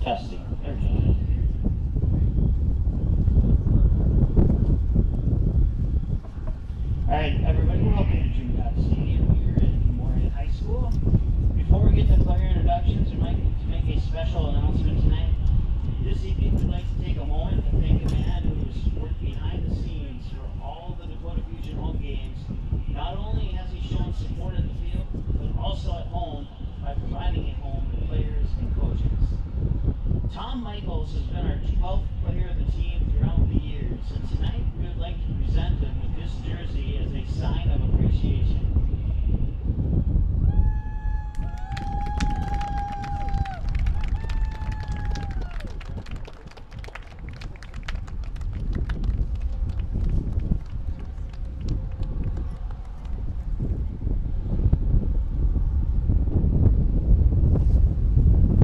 Testing. There we go. All right, everybody, welcome to TwinStars Stadium here at Morehead High School. Before we get to player introductions, we'd like to make a special announcement tonight. This evening, we'd like to take a moment to thank a man who's worked behind the scenes for all the Dakota Fusion home games. Not only has he shown support at the field, but also at home by providing a home to players and coaches. Tom Michaels has been our 12th player of the team throughout the years, and tonight we would like to present him with this jersey as a sign of appreciation.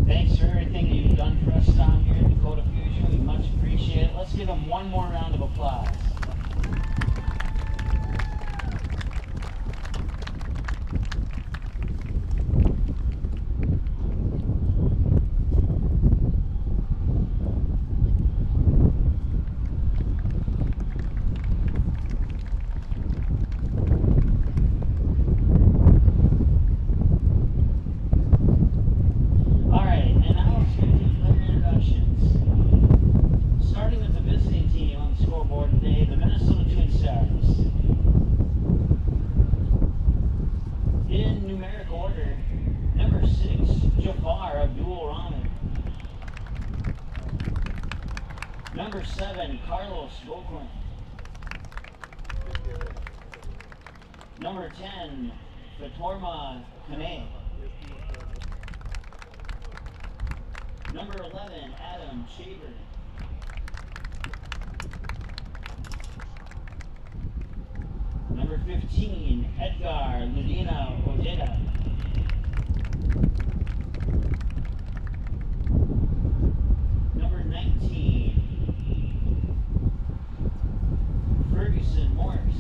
Thanks for everything you've done for us, Tom, here at Dakota Fusion. We much appreciate it. Let's give him one more round of applause. Number 7, Carlos Boquin. Number 10, Fatorma Kane. Number 11, Adam Shaver. Number 15, Edgar Ludina Ojeda. Number 19, Ferguson Morris.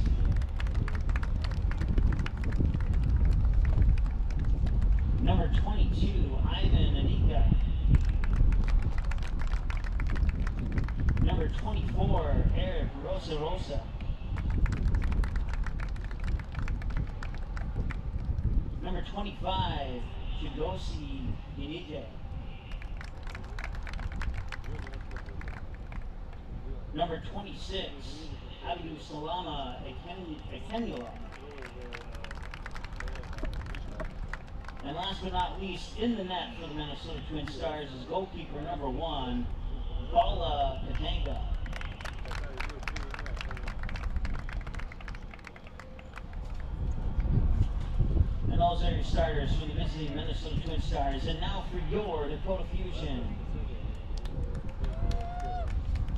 Number 22, Ivan Anika. Number 24, Eric Rosa. Number 25, Chigosi Inije. Number 26, Abdu Salama Ekenula. And last but not least, in the net for the Minnesota TwinStars is goalkeeper number 1, Paula Katanga. And those are your starters for the visiting Minnesota TwinStars. And now for your Dakota Fusion.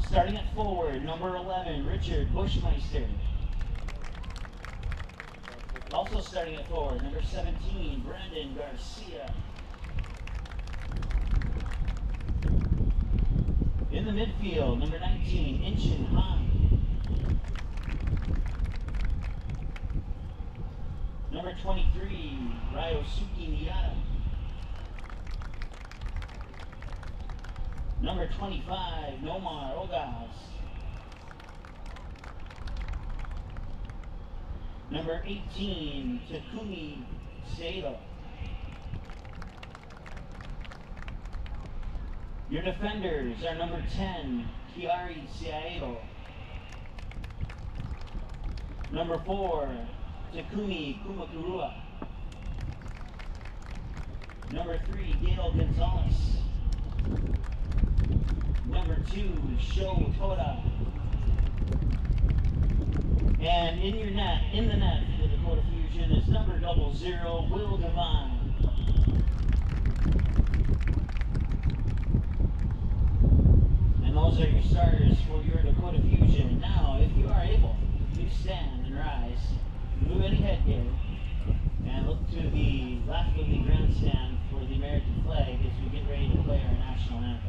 Starting at forward, number 11, Richard Bushmeister. Also starting at forward, number 17, Brandon Garcia. In the midfield, number 19, Inchin Han. Number 23, Ryosuke Miyata. Number 25, Nomar Ogas. Number 18, Takumi Sato. Your defenders are number 10, Kiari Saito. Number 4, Takumi Kumakurua. Number 3, Gail Gonzalez. Number 2, Sho Toda. And in your net, in the net for the Dakota Fusion is number 00, Will Devine. And those are your starters for your Dakota Fusion. Now, if you are able, please stand and rise, move any headgear, and look to the left of the grandstand for the American flag as we get ready to play our national anthem.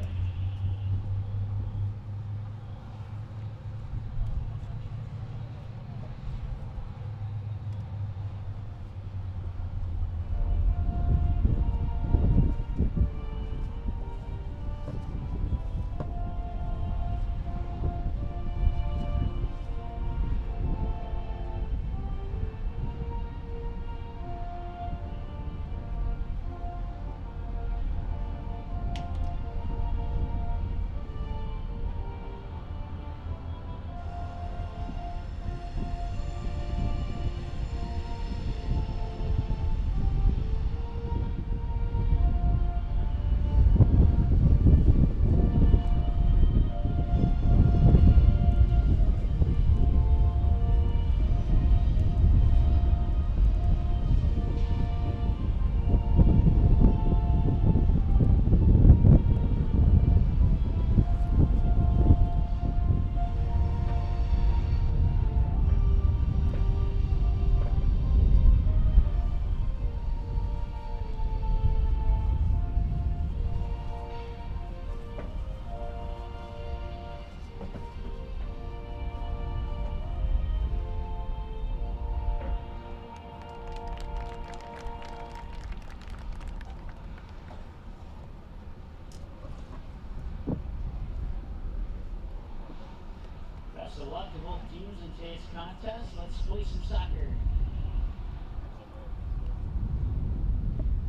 luck to both teams in today's contest. Let's play some soccer.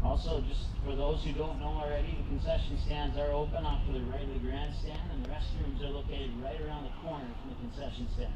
Also, just for those who don't know already, the concession stands are open off to the right of the grandstand, and the restrooms are located right around the corner from the concession stand.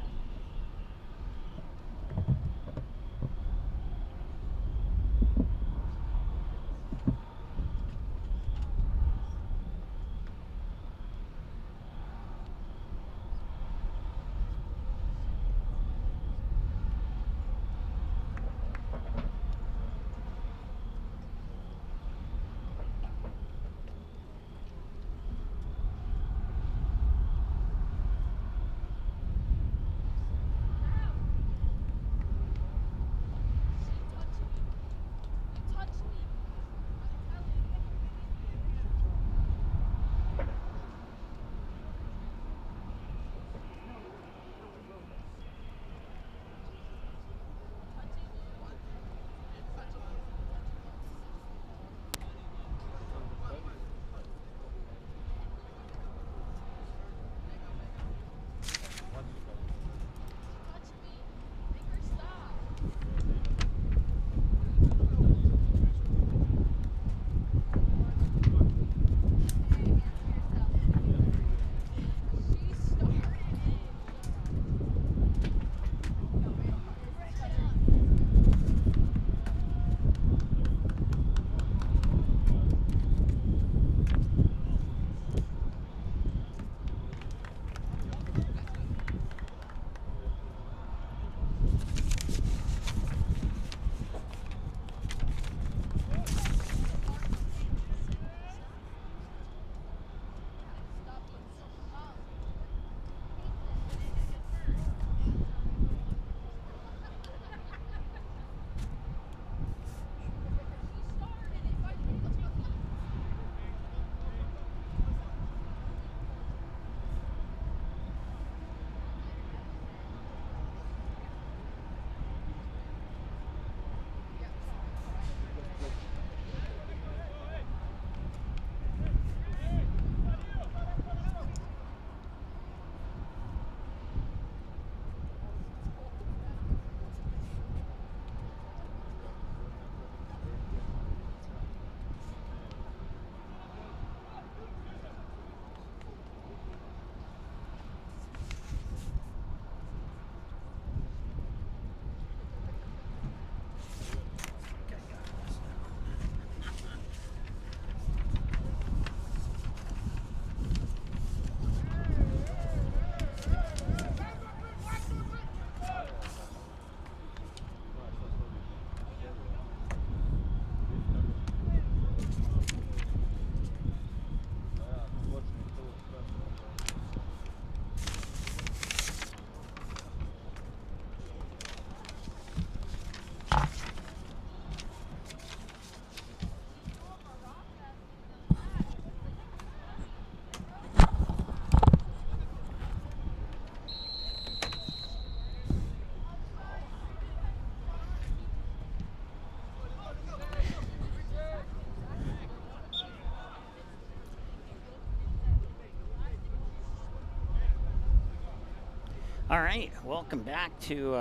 All right, welcome back to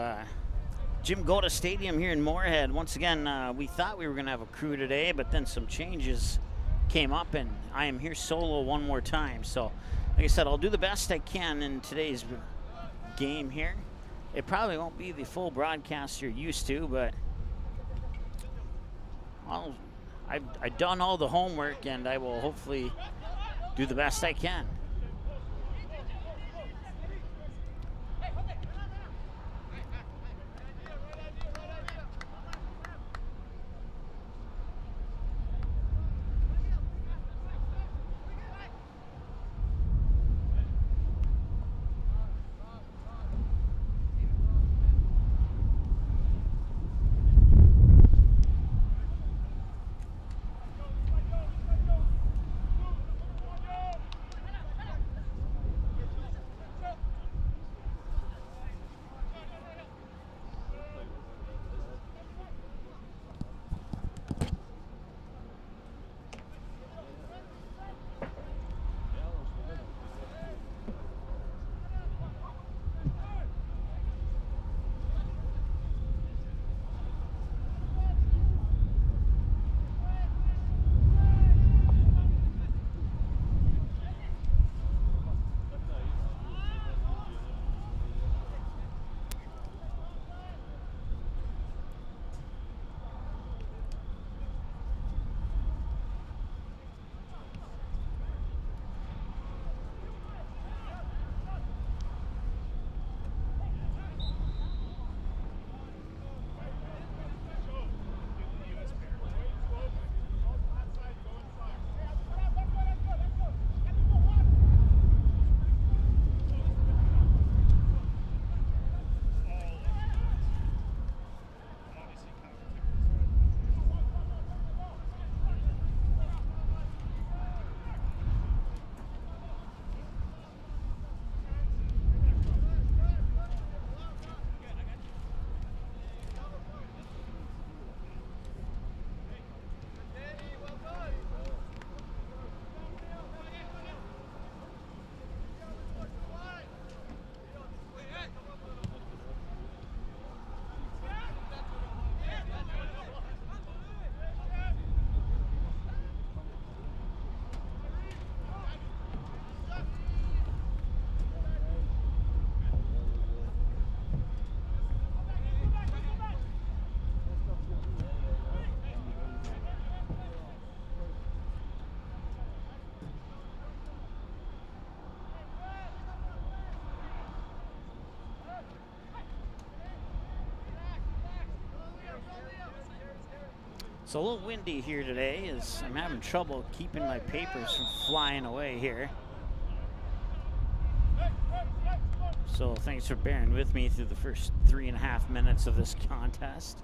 Jim Goda Stadium here in Moorhead. Once again, we thought we were going to have a crew today, but then some changes came up, and I am here solo one more time. So, like I said, I'll do the best I can in today's game here. It probably won't be the full broadcast you're used to, but well, I've done all the homework, and I will hopefully do the best I can. It's a little windy here today as I'm having trouble keeping my papers from flying away here. So thanks for bearing with me through the first 3.5 minutes of this contest.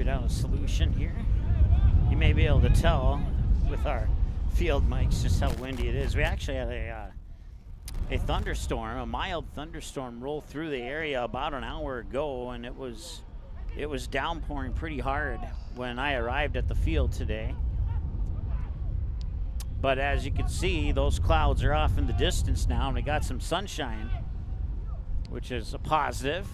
A solution here. You may be able to tell with our field mics just how windy it is. We actually had a thunderstorm, a mild thunderstorm, roll through the area about an hour ago, and it was downpouring pretty hard when I arrived at the field today. But as you can see, those clouds are off in the distance now, and we got some sunshine, which is a positive.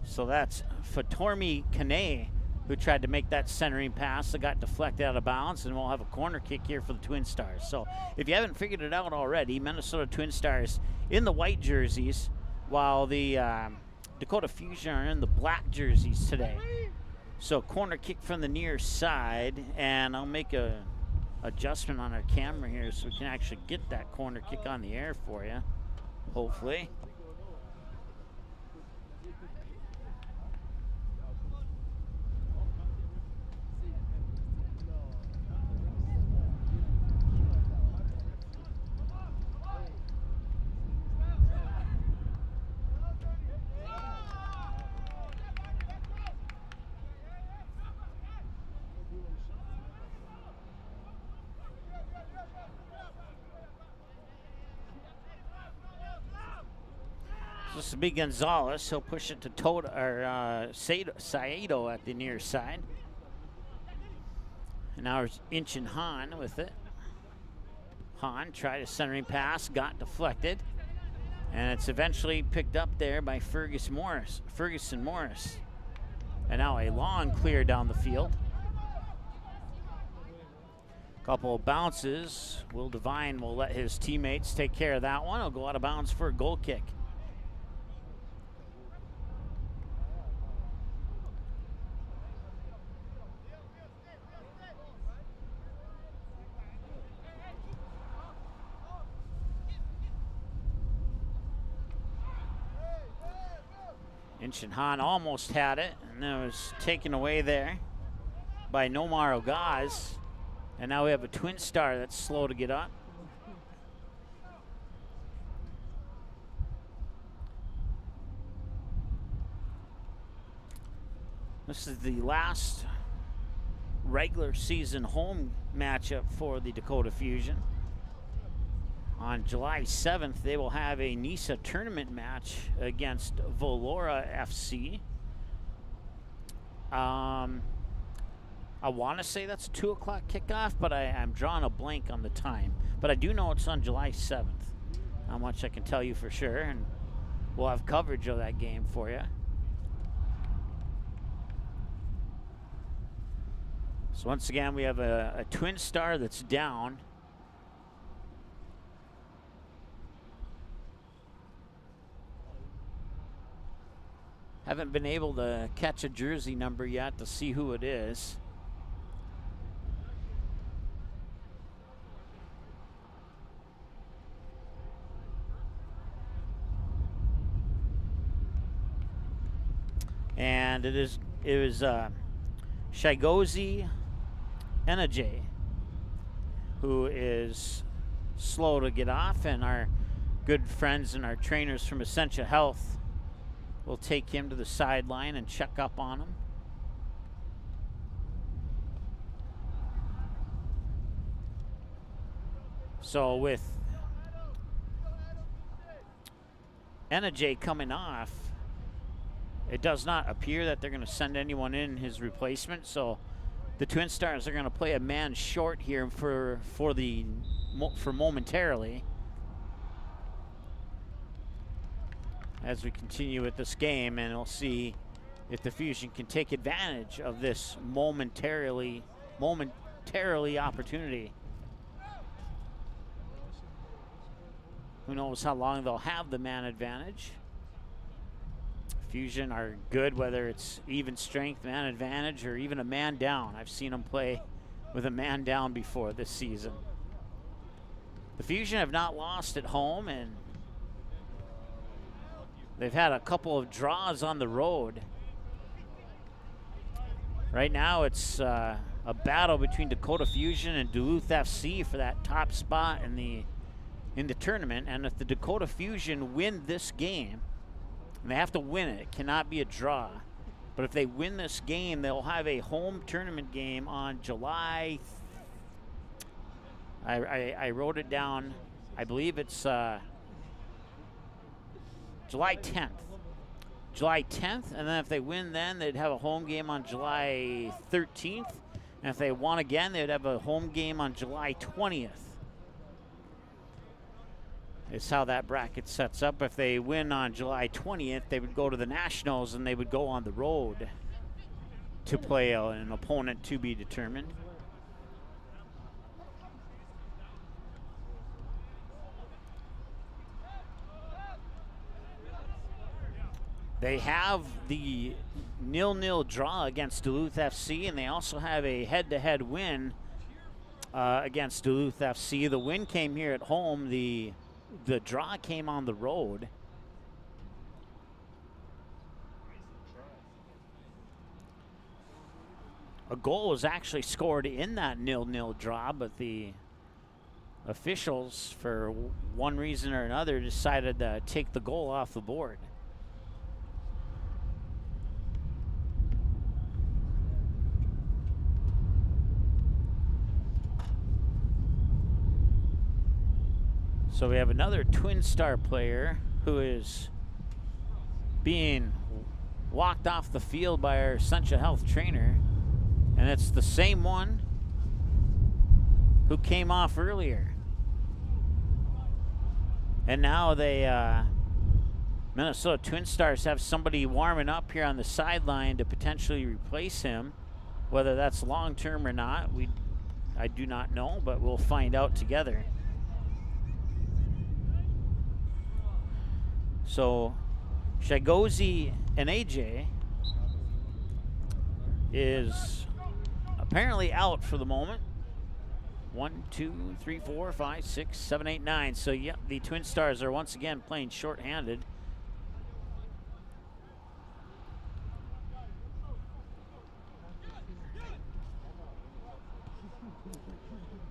So that's Fatormi Kane, who tried to make that centering pass that got deflected out of bounds, and we'll have a corner kick here for the TwinStars. So if you haven't figured it out already, Minnesota TwinStars in the white jerseys, while the Dakota Fusion are in the black jerseys today. So corner kick from the near side, and I'll make a adjustment on our camera here so we can actually get that corner kick on the air for you, hopefully. This will be Gonzalez. He'll push it to Saedo at the near side. And now it's Inchin Han with it. Han tried a centering pass, got deflected. And it's eventually picked up there by Ferguson Morris. And now a long clear down the field. Couple of bounces. Will Devine will let his teammates take care of that one. He'll go out of bounds for a goal kick. Inchin Han almost had it, and it was taken away there by Nomar Ogaz. And now we have a TwinStar that's slow to get up. This is the last regular season home matchup for the Dakota Fusion. On July 7th, they will have a NISA tournament match against Volora FC. I want to say that's 2 o'clock kickoff, but I'm drawing a blank on the time. But I do know it's on July 7th. How much I can tell you for sure, and we'll have coverage of that game for you. So once again, we have a twin star that's down. Haven't been able to catch a jersey number yet to see who it is. And it was Shigozi Enaj, who is slow to get off, and our good friends and our trainers from Essentia Health will take him to the sideline and check up on him. So with Enaj coming off, it does not appear that they're going to send anyone in his replacement. So the Twin Stars are going to play a man short here for momentarily as we continue with this game, and we'll see if the Fusion can take advantage of this momentarily opportunity. Who knows how long they'll have the man advantage. Fusion are good, whether it's even strength, man advantage, or even a man down. I've seen them play with a man down before this season. The Fusion have not lost at home, and they've had a couple of draws on the road. Right now it's a battle between Dakota Fusion and Duluth FC for that top spot in the tournament. And if the Dakota Fusion win this game, and they have to win it, it cannot be a draw, but if they win this game, they'll have a home tournament game on July, I wrote it down, I believe it's July 10th. July 10th, and then if they win then, they'd have a home game on July 13th, and if they won again, they'd have a home game on July 20th. It's how that bracket sets up. If they win on July 20th, they would go to the Nationals, and they would go on the road to play an opponent to be determined. They have the 0-0 draw against Duluth FC, and they also have a head-to-head win against Duluth FC. The win came here at home. The draw came on the road. A goal was actually scored in that 0-0 draw, but the officials, for one reason or another, decided to take the goal off the board. So we have another Twin Star player who is being walked off the field by our Essentia Health trainer, and it's the same one who came off earlier. And now they Minnesota Twin Stars have somebody warming up here on the sideline to potentially replace him. Whether that's long-term or not, I do not know, but we'll find out together. So Shigozi Enaj is apparently out for the moment. 1, 2, 3, 4, 5, 6, 7, 8, 9. So yeah, the Twin Stars are once again playing short-handed.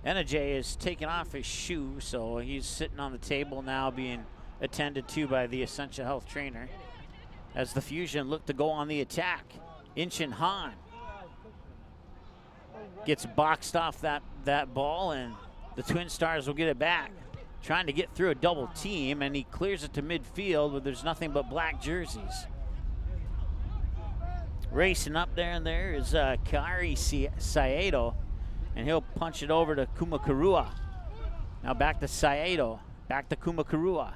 Enaj is taking off his shoe, so he's sitting on the table now being attended to by the Essentia Health trainer as the Fusion look to go on the attack. Inchin Han gets boxed off that ball, and the Twin Stars will get it back. Trying to get through a double team, and he clears it to midfield where there's nothing but black jerseys. Racing up there, and there is Kari Saedo, and he'll punch it over to Kumakurua. Now back to Saedo, back to Kumakurua.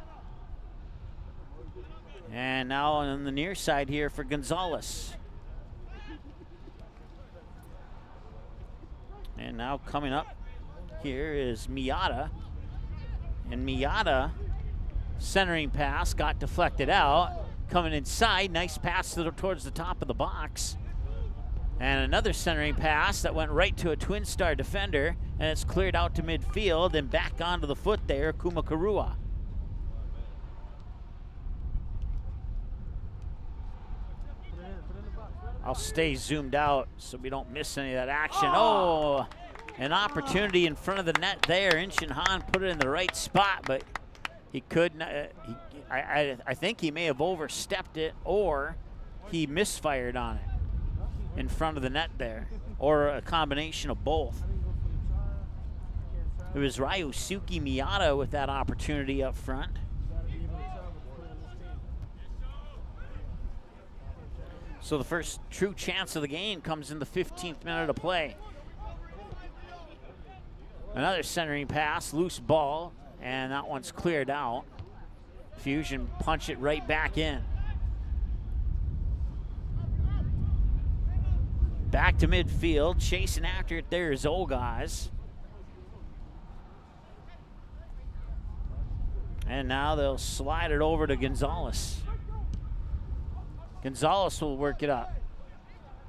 And now on the near side here for Gonzalez. And now coming up here is Miata. And Miata, centering pass, got deflected out. Coming inside, nice pass towards the top of the box. And another centering pass that went right to a TwinStar defender, and it's cleared out to midfield and back onto the foot there, Kumakarua. I'll stay zoomed out so we don't miss any of that action. Oh, an opportunity in front of the net there. Inshin Han put it in the right spot, but he couldn't. I think he may have overstepped it, or he misfired on it in front of the net there, or a combination of both. It was Ryusuke Miata with that opportunity up front. So the first true chance of the game comes in the 15th minute of play. Another centering pass, loose ball, and that one's cleared out. Fusion punch it right back in. Back to midfield, chasing after it there is Olgaz. And now they'll slide it over to Gonzalez. Gonzalez will work it up.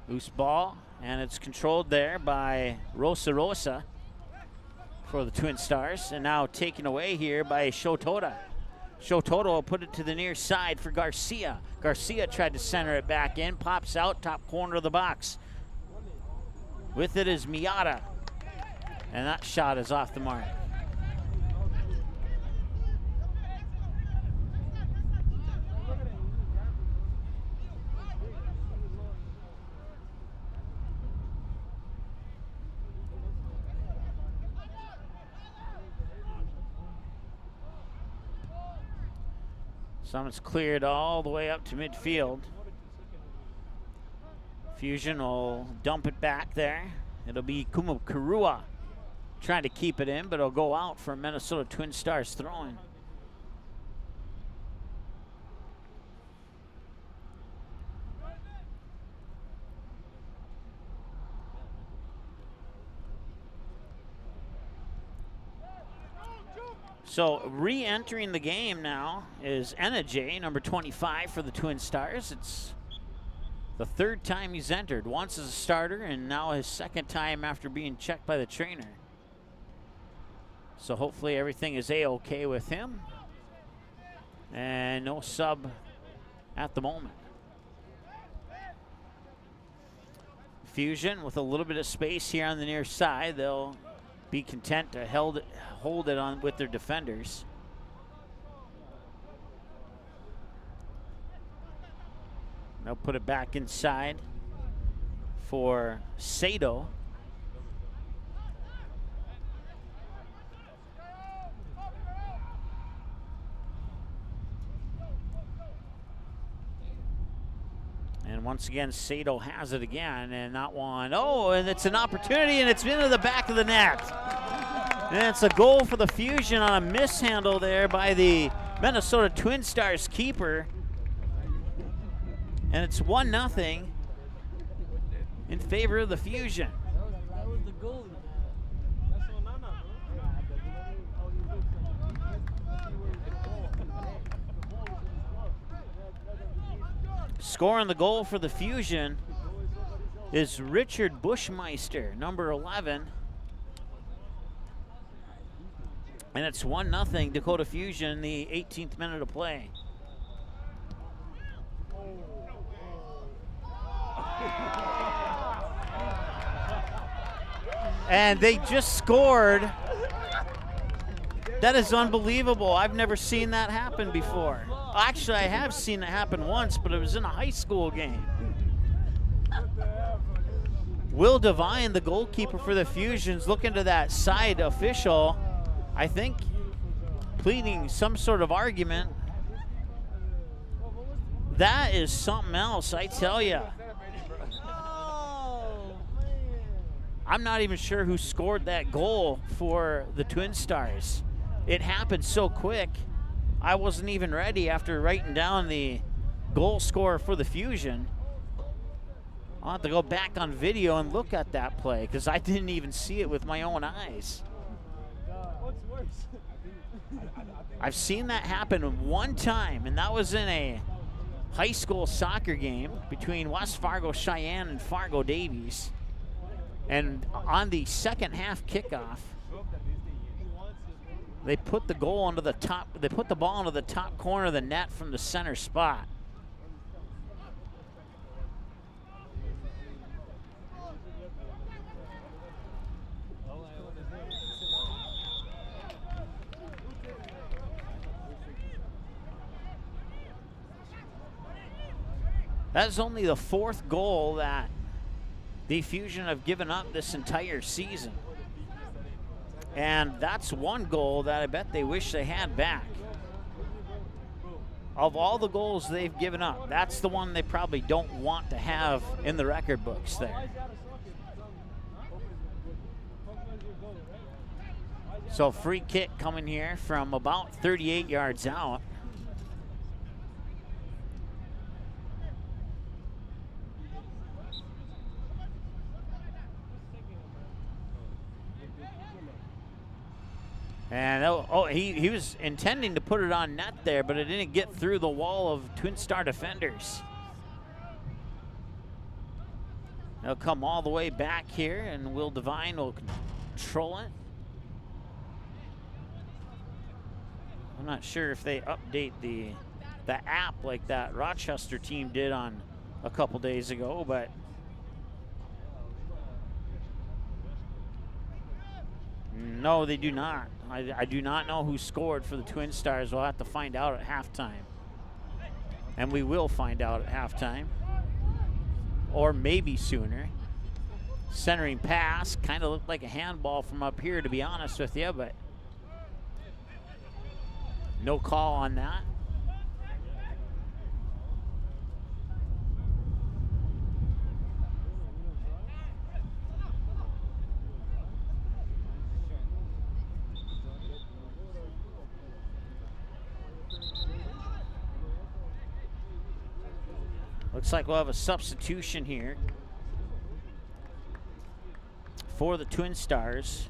Loose ball, and it's controlled there by Rosa for the TwinStars, and now taken away here by Shotoda. Shotoda will put it to the near side for Garcia. Garcia tried to center it back in, pops out, top corner of the box. With it is Miata, and that shot is off the mark. Someone's cleared all the way up to midfield. Fusion will dump it back there. It'll be Kumakarua trying to keep it in, but it'll go out for Minnesota TwinStars throwing. So re-entering the game now is Enajay, number 25 for the TwinStars. It's the third time he's entered, once as a starter and now his second time after being checked by the trainer. So hopefully everything is A-okay with him. And no sub at the moment. Fusion with a little bit of space here on the near side. They'll be content to hold it on with their defenders. They'll put it back inside for Sato. And once again, Sato has it again, and that one, oh, and it's an opportunity, and it's into the back of the net. And it's a goal for the Fusion on a mishandle there by the Minnesota TwinStars keeper. And it's 1-0 in favor of the Fusion. That was the goal. Scoring the goal for the Fusion is Richard Bushmeister, number 11. And it's 1-0 Dakota Fusion, the 18th minute of play. And they just scored. That is unbelievable. I've never seen that happen before. Actually, I have seen it happen once, but it was in a high school game. Will Devine, the goalkeeper for the Fusions, looking to that side official, I think pleading some sort of argument. That is something else, I tell you. I'm not even sure who scored that goal for the TwinStars. It happened so quick, I wasn't even ready after writing down the goal scorer for the Fusion. I'll have to go back on video and look at that play because I didn't even see it with my own eyes. What's worse? I've seen that happen one time, and that was in a high school soccer game between West Fargo Cheyenne and Fargo Davies. And on the second half kickoff, they put the ball into the top corner of the net from the center spot. That's only the fourth goal that the Fusion have given up this entire season. And that's one goal that I bet they wish they had back. Of all the goals they've given up, that's the one they probably don't want to have in the record books there. So free kick coming here from about 38 yards out. And he was intending to put it on net there, but it didn't get through the wall of Twin Star defenders. They'll come all the way back here, and Will Devine will control it. I'm not sure if they update the app like that Rochester team did on a couple days ago, but no, they do not. I do not know who scored for the Twin Stars. We'll have to find out at halftime. And we will find out at halftime. Or maybe sooner. Centering pass. Kind of looked like a handball from up here, to be honest with you, but no call on that. Looks like we'll have a substitution here for the Twin Stars.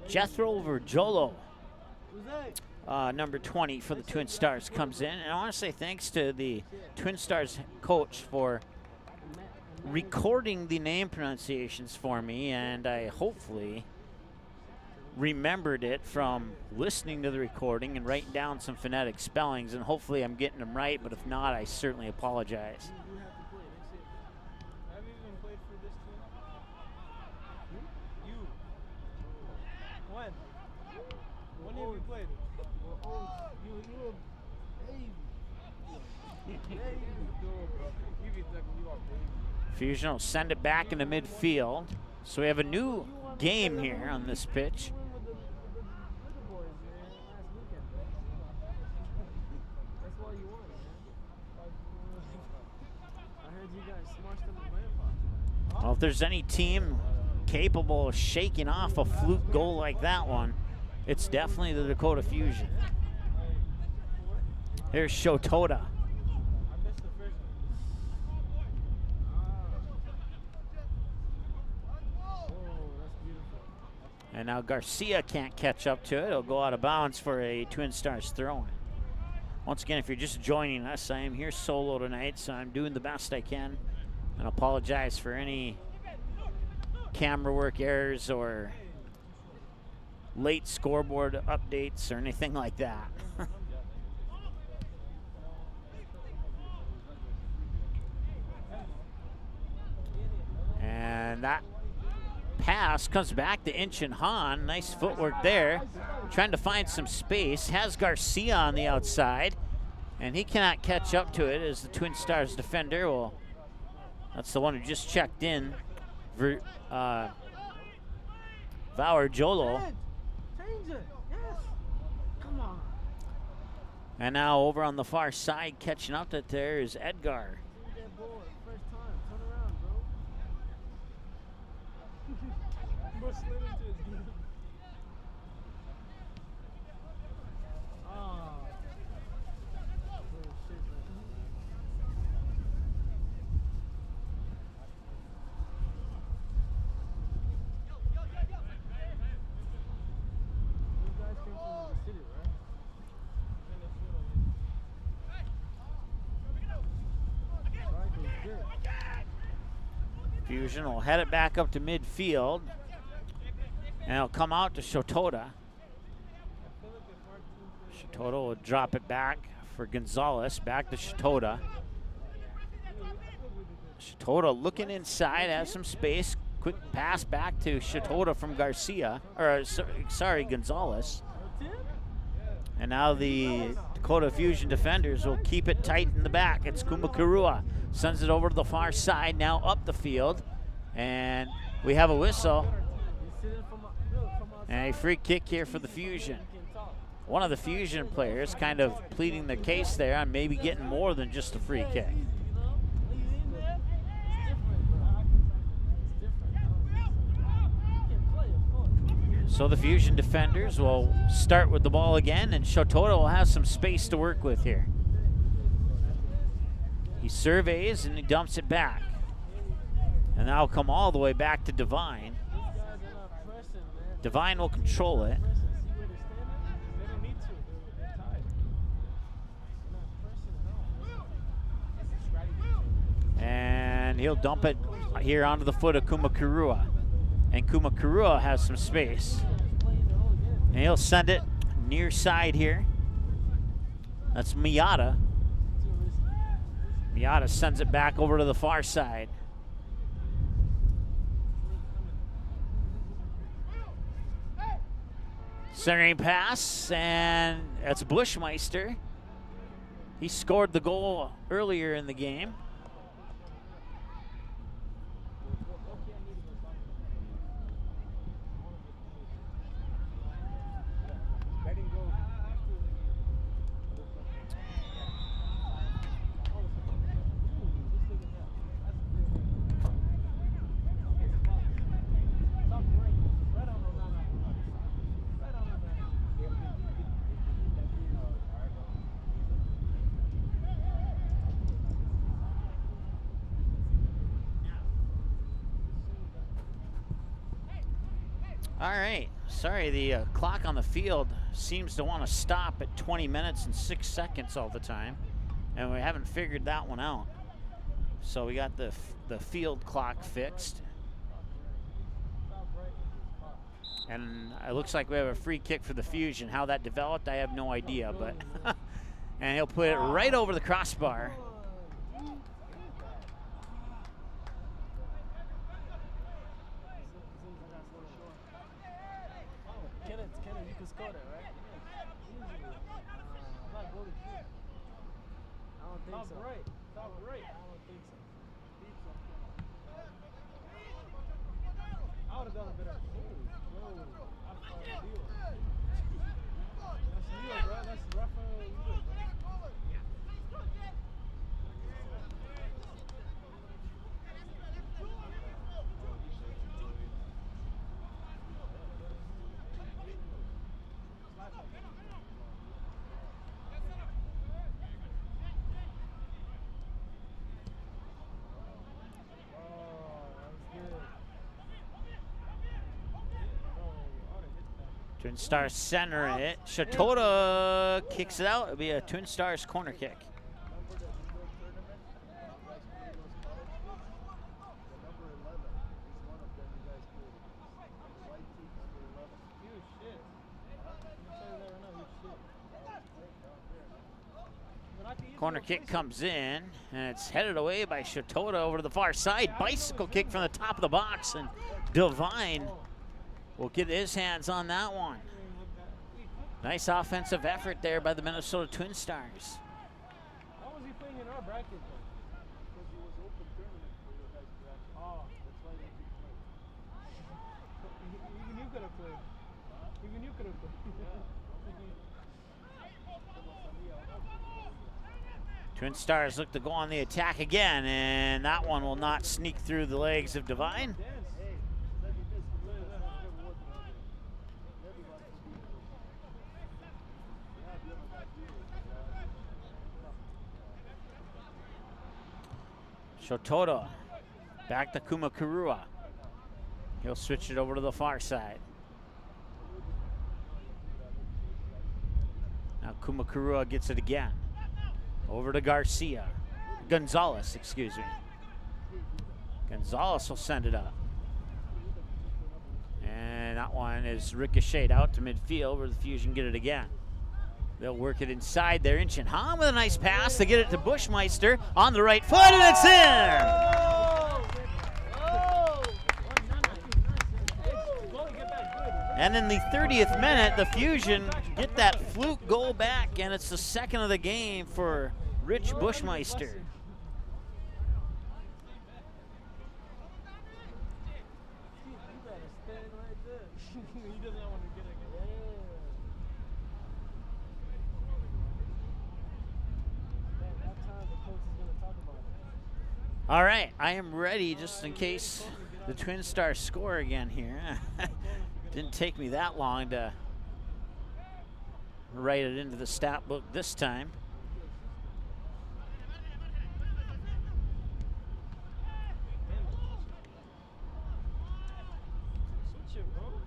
Jethro Verjolo, number 20 for the Twin Stars, comes in. And I want to say thanks to the Twin Stars coach for recording the name pronunciations for me, and I hopefully remembered it from listening to the recording and writing down some phonetic spellings, and hopefully I'm getting them right, but if not, I certainly apologize. Fusion will send it back into midfield. So we have a new game here on this pitch. Well, if there's any team capable of shaking off a fluke goal like that one, it's definitely the Dakota Fusion. Here's Shotota. And now Garcia can't catch up to it. It'll go out of bounds for a Twin Stars throw-in. Once again, if you're just joining us, I am here solo tonight, so I'm doing the best I can. And apologize for any camera work errors or late scoreboard updates or anything like that. And that pass comes back to Inch and Han. Nice footwork there. Trying to find some space. Has Garcia on the outside. And he cannot catch up to it as the Twin Stars defender. Well, that's the one who just checked in. Jolo. Change it. Yes. Come on. And now over on the far side, catching up to there is Edgar. Get bored. First time. Turn around, bro. Bro slid into his game. Oh. Shit, man. These guys came from the city, right? Fusion will head it back up to midfield. And it'll come out to Shotota. Shotota will drop it back for Gonzalez. Back to Shotota. Shotota looking inside, has some space. Quick pass back to Shotota from Garcia. Or, sorry, Gonzalez. And now the Dakota Fusion defenders will keep it tight in the back. It's Kumakurua. Sends it over to the far side, now up the field. And we have a whistle. And a free kick here for the Fusion. One of the Fusion players kind of pleading the case there on maybe getting more than just a free kick. So the Fusion defenders will start with the ball again, and Shotota will have some space to work with here. He surveys and he dumps it back. And that'll come all the way back to Divine. Divine will control it. And he'll dump it here onto the foot of Kumakurua. And Kumakurua has some space. And he'll send it near side here. That's Miyata. Miyata sends it back over to the far side. Centering pass, and that's Bushmeister. He scored the goal earlier in the game. All right, sorry, the clock on the field seems to want to stop at 20 minutes and 6 seconds all the time, and we haven't figured that one out. So we got the field clock fixed. And it looks like we have a free kick for the Fusion. How that developed, I have no idea, but and he'll put it right over the crossbar. TwinStars center it. Shotota kicks it out. It'll be a TwinStars corner kick. Corner kick comes in, and it's headed away by Shotota over to the far side. Bicycle kick from the top of the box, and Divine will get his hands on that one. Nice offensive effort there by the Minnesota TwinStars. How was he playing in our bracket though? Because he was open tournament for your guys' bracket. Oh, that's why he didn't play. You could have TwinStars look to go on the attack again, and that one will not sneak through the legs of Divine. Shotoda back to Kumakurua. He'll switch it over to the far side. Now Kumakurua gets it again. Over to Garcia. Gonzalez, excuse me. Gonzalez will send it up. And that one is ricocheted out to midfield where the Fusion get it again. They'll work it inside there. Inchin Han with a nice pass to get it to Bushmeister on the right foot, and it's in! And in the 30th minute, the Fusion get that fluke goal back, and it's the second of the game for Rich Bushmeister. All right, I am ready just in case the TwinStars score again here. Didn't take me that long to write it into the stat book this time.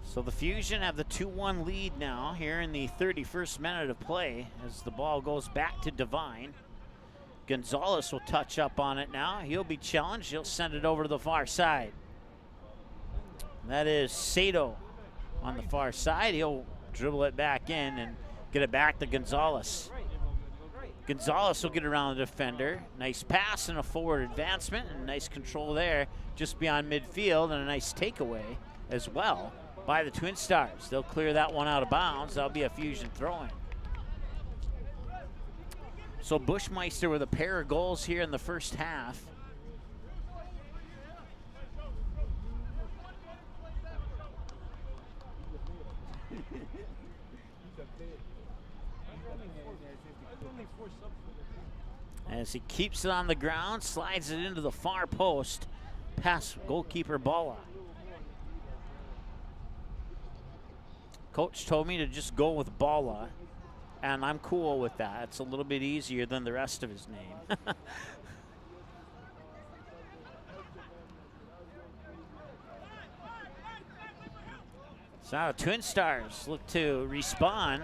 So the Fusion have the 2-1 lead now here in the 31st minute of play as the ball goes back to Divine. Gonzalez will touch up on it now. He'll be challenged. He'll send it over to the far side. That is Sato on the far side. He'll dribble it back in and get it back to Gonzalez. Gonzalez will get around the defender. Nice pass and a forward advancement and nice control there just beyond midfield, and a nice takeaway as well by the TwinStars. They'll clear that one out of bounds. That'll be a Fusion throw-in. So Bushmeister with a pair of goals here in the first half. As he keeps it on the ground, slides it into the far post, past goalkeeper Bala. Coach told me to just go with Bala, and I'm cool with that. It's a little bit easier than the rest of his name. So now TwinStars look to respawn.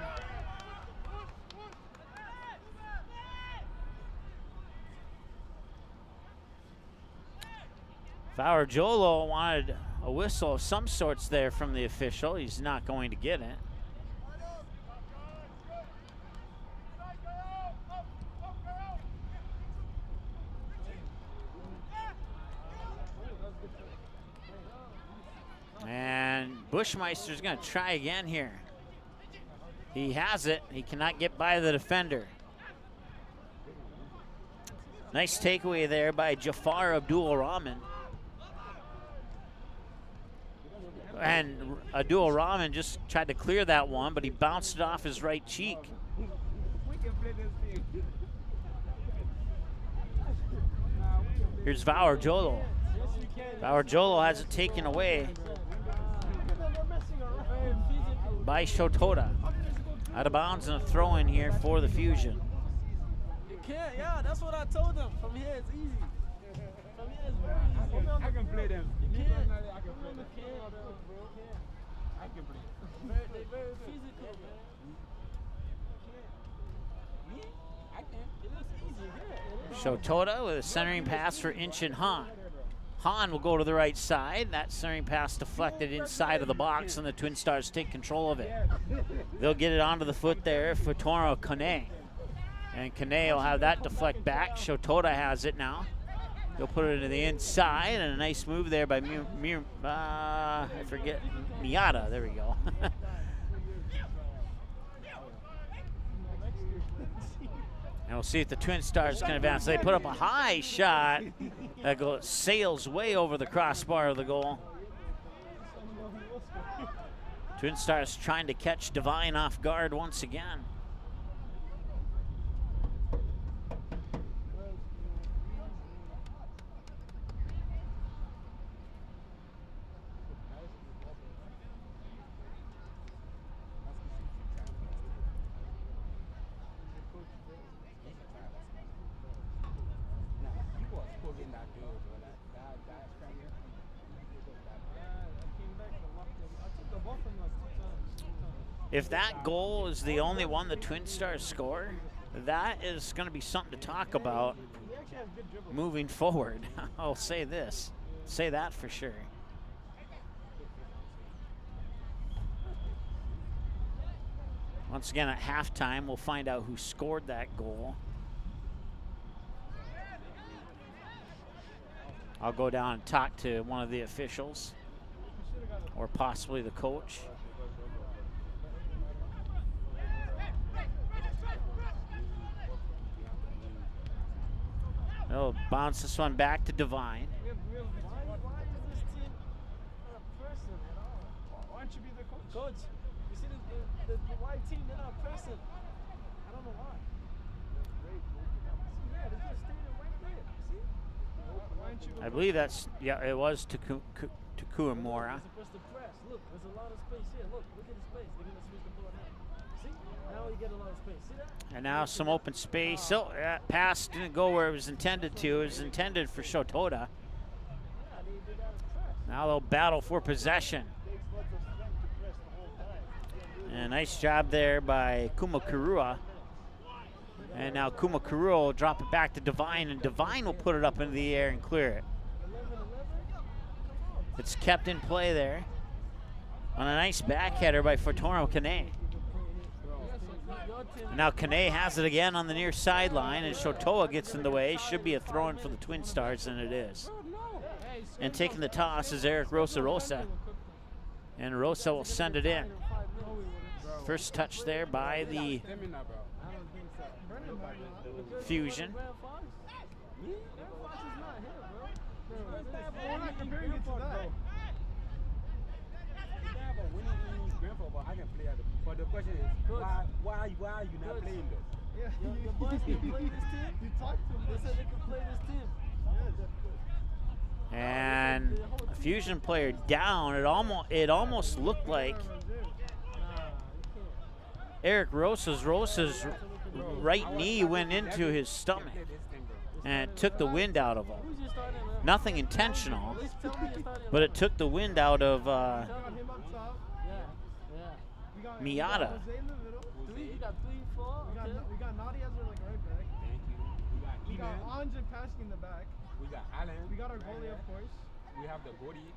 Jolo wanted a whistle of some sorts there from the official. He's not going to get it. And Bushmeister's going to try again here. He has it. He cannot get by the defender. Nice takeaway there by Jafar Abdul Rahman. And Abdul Rahman just tried to clear that one, but he bounced it off his right cheek. Here's Jolo. Jolo has it taken away by Shotoda. Out of bounds and a throw in here for the Fusion. You can't, yeah, that's what I told them. From here it's easy. From here it's very easy. I can play them. You can't. I can play them. I can play them. They're very physical, man. Me? I can. It looks easy. Shotoda with a centering pass for Inchin Han. Han will go to the right side. That centering pass deflected inside of the box, and the TwinStars take control of it. They'll get it onto the foot there for Toro Kane. And Kane will have that deflect back. Shotoda has it now. He'll put it to the inside, and a nice move there by I forget, Miata. There we go. And we'll see if the TwinStars can advance. They put up a high shot that sails way over the crossbar of the goal. TwinStars trying to catch Divine off guard once again. If that goal is the only one the TwinStars score, that is going to be something to talk about moving forward. I'll say that for sure. Once again, at halftime, we'll find out who scored that goal. I'll go down and talk to one of the officials or possibly the coach. They'll bounce this one back to Divine. Why is this team not a person at all? Why don't you be the coach? Coach, you see the white team, they're not a person. I don't know why. See, yeah, they're just standing right there. See? Why aren't you I believe that's, yeah, it was Takuamura. They're supposed to press. Look, there's a lot of space here. Look at the space. They're going to switch the ball now. See? Now you get a lot of space. See that? And now some open space. So that pass didn't go where it was intended to. It was intended for Shotoda. Now they'll battle for possession. And nice job there by Kumakurua. And now Kumakurua will drop it back to Divine, and Divine will put it up into the air and clear it. It's kept in play there on a nice back header by Fortuna Kane. Now Kane has it again on the near sideline, and Shotoa gets in the way. Should be a throw-in for the TwinStars, and it is. And taking the toss is Eric Rosa. And Rosa will send it in. First touch there by the Fusion. But the question is, why are you not playing this? Your boys can play this team. You talked to them. They said they could play this team. And a Fusion player down. It almost looked like Eric Rosa's right knee went into his stomach and it took the wind out of him. Nothing intentional, but it took the wind out of Miata. We got 3, 4. We got Nadi as our right back. Thank you. We got Anjan passing in the back. We got Allen. We got our goalie, of course. We have the goalie.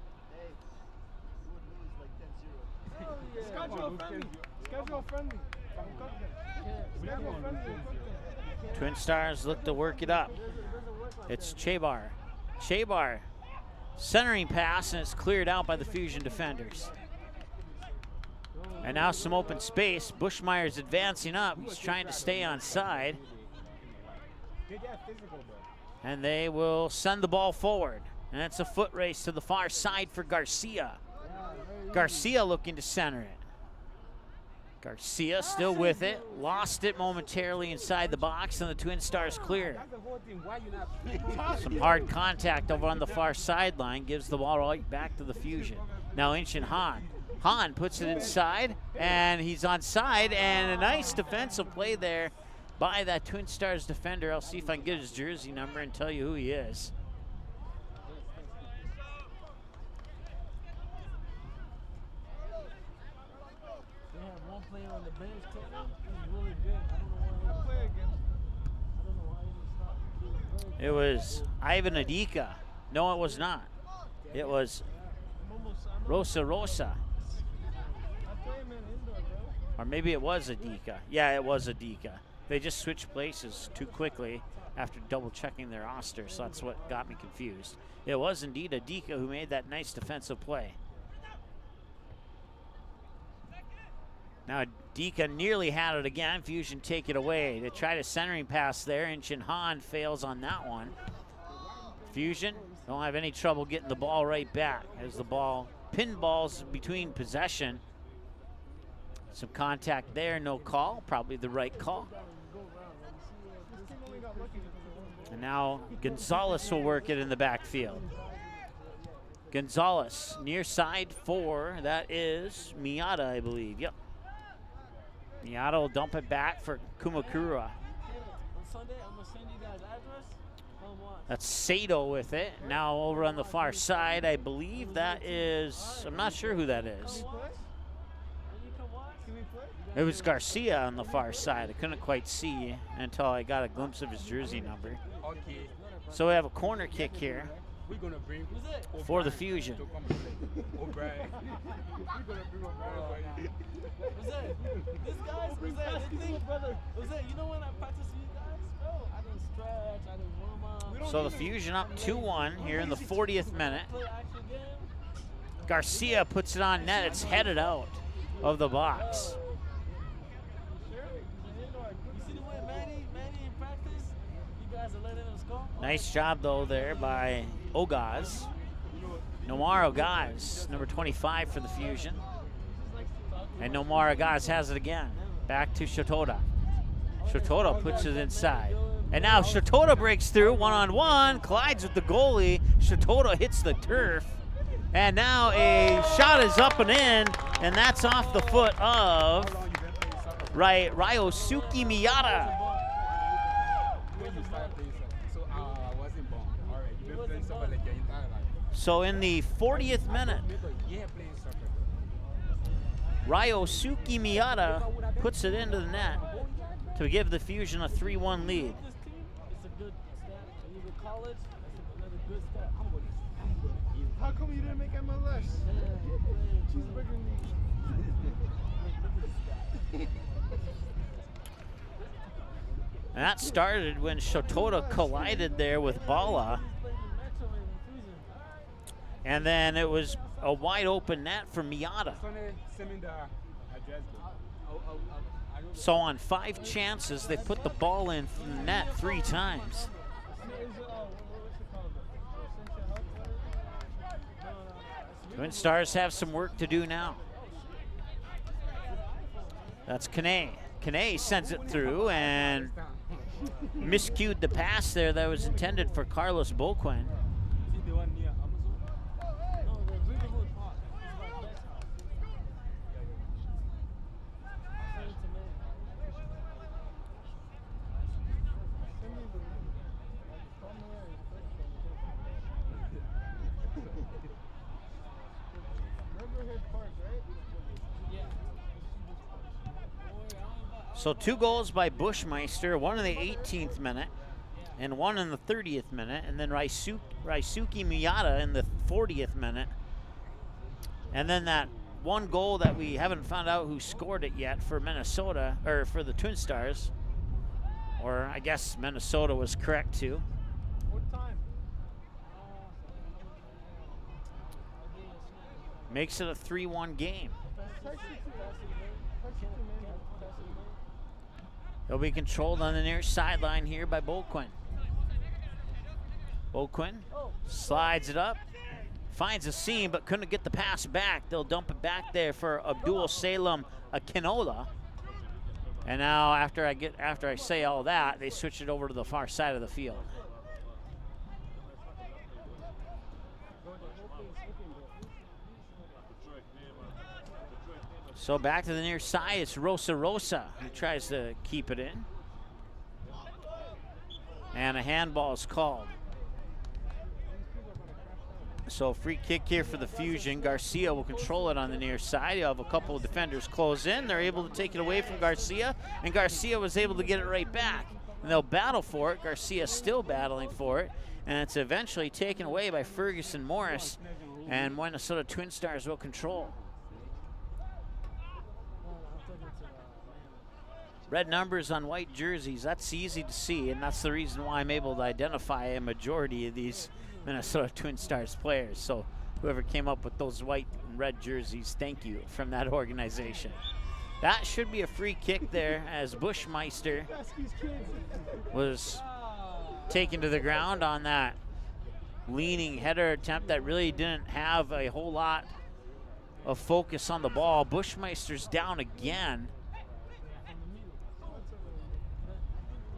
Schedule friendly. Schedule friendly. Schedule friendly. TwinStars look to work it up. It's Chebar. Chebar centering pass, and it's cleared out by the Fusion defenders. And now some open space. Bushmeyer's advancing up. He's trying to stay on side. And they will send the ball forward. And it's a foot race to the far side for Garcia. Garcia looking to center it. Garcia still with it. Lost it momentarily inside the box, and the TwinStars clear. Some hard contact over on the far sideline. Gives the ball right back to the Fusion. Now Inchin Han. Han puts it inside, and he's onside, and a nice defensive play there by that TwinStars defender. I'll see if I can get his jersey number and tell you who he is. They have one player on the bench. He's really good. I don't know why he didn't stop. It was Ivan Adika. No, it was not. It was Rosa. Or maybe it was Adika. Yeah, it was Adika. They just switched places too quickly after double checking their roster, so that's what got me confused. It was indeed Adika who made that nice defensive play. Now Adika nearly had it again. Fusion take it away. They tried a centering pass there, and Inchin Han fails on that one. Fusion don't have any trouble getting the ball right back as the ball pinballs between possession. Some contact there, no call, probably the right call. And now Gonzalez will work it in the backfield. Gonzalez, near side 4, that is Miata, I believe, yep. Miata will dump it back for Kumakura. On Sunday, I'm gonna send you guys address. Come watch. That's Sato with it. Now over on the far side, I believe that is, I'm not sure who that is. It was Garcia on the far side. I couldn't quite see until I got a glimpse of his jersey number. Okay. So we have a corner kick here We're going to bring for the Fusion. to come and play. O'Brien. We're going to bring O'Brien. This guy's you know when I practice with you guys, bro, I didn't stretch, I didn't warm up. So the Fusion up 2-1 here in the 40th minute. Play action game. Garcia puts it on net. It's headed out of the box. You see the way Manny in practice, you guys are letting him score. Nice job, though, there by Ogaz. Nomar Ogaz, number 25 for the Fusion. And Nomar Ogaz has it again. Back to Shatoda. Shatoda puts it inside. And now Shatoda breaks through, one-on-one, collides with the goalie. Shatoda hits the turf. And now a shot is up and in, and that's off the foot of Ryosuke Miyata. When you started playing soccer, so I wasn't born. All right, you've been playing soccer like your entire life. So in the 40th minute, Yeah, playing soccer. Ryosuke Miyata puts it into the net to give the Fusion a 3-1 lead. This team, it's a good step. When you go to college, that's another good step. How come you didn't make MLS? Cheeseburger league. And that started when Shatoda collided there with Bala. And then it was a wide open net for Miyata. So on 5 chances, they put the ball in from the net 3 times. TwinStars have some work to do now. That's Kane. Kane sends it through and miscued the pass there that was intended for Carlos Boquin. See the one near Amazon? No, the Riverwood Park. It's my best house. Send it to me. So 2 goals by Bushmeister, one in the 18th minute and one in the 30th minute, and then Ryosuke Miyata in the 40th minute. And then that one goal that we haven't found out who scored it yet for Minnesota, or for the TwinStars, or I guess Minnesota was correct too. What time? Makes it a 3-1 game. It'll be controlled on the near sideline here by Boquin. Boquin slides it up, finds a seam, but couldn't get the pass back. They'll dump it back there for Abdul Salem Akinola. And now after I say all that, they switch it over to the far side of the field. So back to the near side, it's Rosa who tries to keep it in. And a handball is called. So free kick here for the Fusion. Garcia will control it on the near side. You have a couple of defenders close in. They're able to take it away from Garcia, and Garcia was able to get it right back. And they'll battle for it. Garcia's still battling for it, and it's eventually taken away by Ferguson Morris, and Minnesota TwinStars will control. Red numbers on white jerseys, that's easy to see, and that's the reason why I'm able to identify a majority of these Minnesota TwinStars players. So whoever came up with those white and red jerseys, thank you from that organization. That should be a free kick there as Bushmeister was taken to the ground on that leaning header attempt that really didn't have a whole lot of focus on the ball. Bushmeister's down again.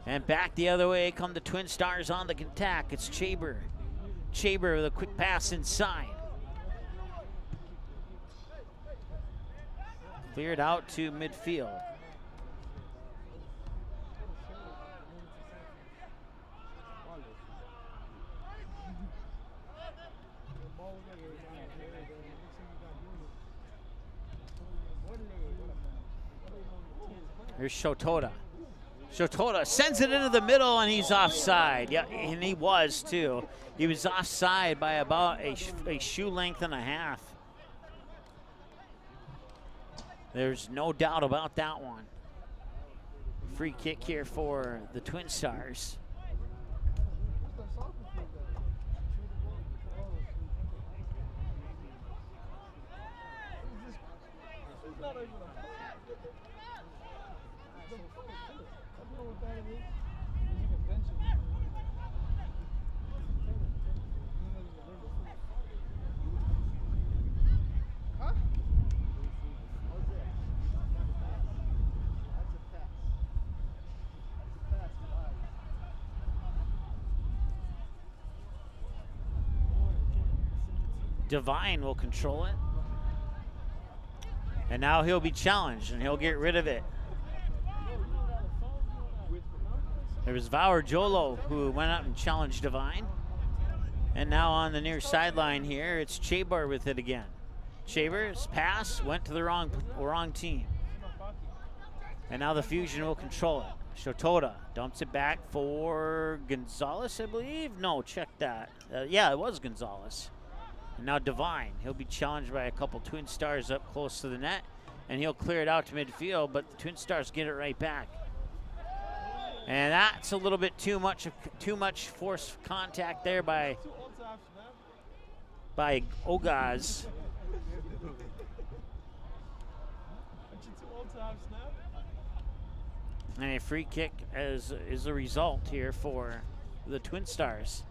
And back the other way come the Twin Stars on the attack. It's Chaber. Chaber with a quick pass inside. Cleared out to midfield. Here's Shotoda. Shotoda sends it into the middle, and he's offside. Yeah, and he was too. He was offside by about a shoe length and a half. There's no doubt about that one. Free kick here for the Twin Stars. Divine will control it. And now he'll be challenged, and he'll get rid of it. There was Vower Jolo who went up and challenged Divine. And now on the near sideline here, it's Chaber with it again. Chaber's pass went to the wrong team. And now the Fusion will control it. Shotoda dumps it back for Gonzalez, I believe. No, check that. Yeah, it was Gonzalez. And now Divine, he'll be challenged by a couple Twin Stars up close to the net, and he'll clear it out to midfield, but the Twin Stars get it right back. And that's a little bit too much forced contact there by Ogaz. And a free kick is a result here for the Twin Stars.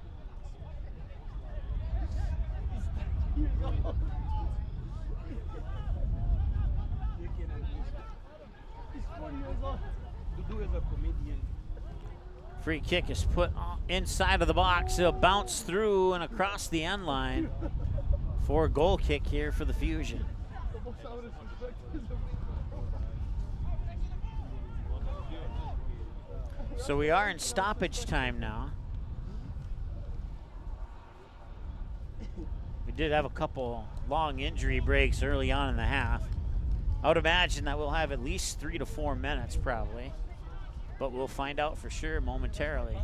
Free kick is put inside of the box. It'll bounce through and across the end line for a goal kick here for the Fusion. So we are in stoppage time now. We did have a couple long injury breaks early on in the half. I would imagine that we'll have at least 3 to 4 minutes probably, but we'll find out for sure momentarily.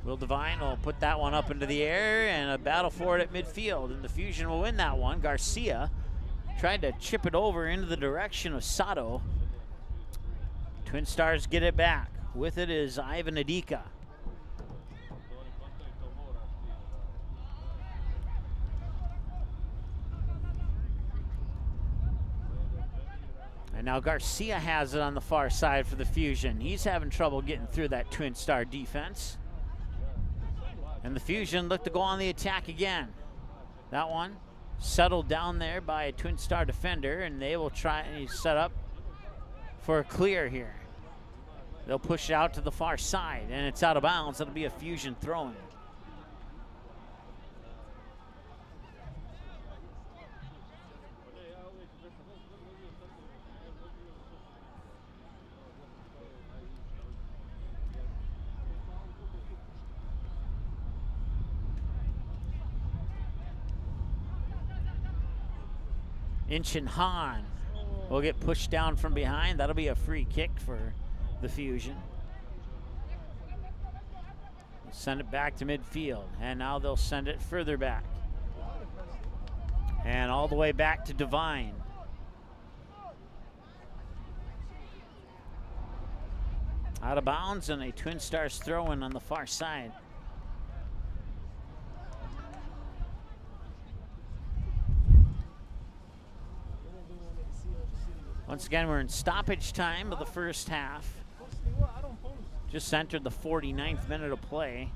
Will Divine will put that one up into the air and a battle for it at midfield, and the Fusion will win that one. Garcia tried to chip it over into the direction of Sato. Twin Stars get it back. With it is Ivan Adika. And now Garcia has it on the far side for the Fusion. He's having trouble getting through that Twin Star defense. And the Fusion look to go on the attack again. That one settled down there by a Twin Star defender, and they will try and set up for a clear here. They'll push it out to the far side, and it's out of bounds. It'll be a Fusion throw-in. Inchin Han will get pushed down from behind. That'll be a free kick for the Fusion. Send it back to midfield, and now they'll send it further back. And all the way back to Divine. Out of bounds, and a Twin Stars throw-in on the far side. Once again, we're in stoppage time of the first half. Just entered the 49th minute of play.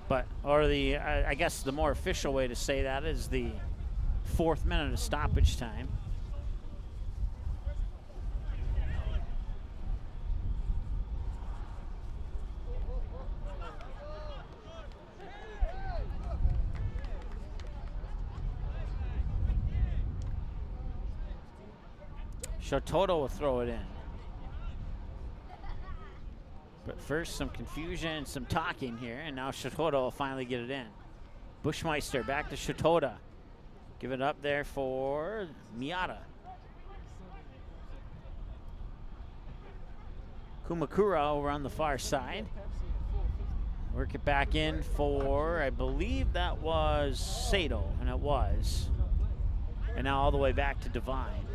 But, or the, I guess the more official way to say that is the 4th minute of stoppage time. Dakota will throw it in. But first, some confusion, some talking here, and now Dakota will finally get it in. Bushmeister back to Dakota. Give it up there for Miata. Kumakura over on the far side. Work it back in for, I believe that was Sato, and it was. And now all the way back to Divine.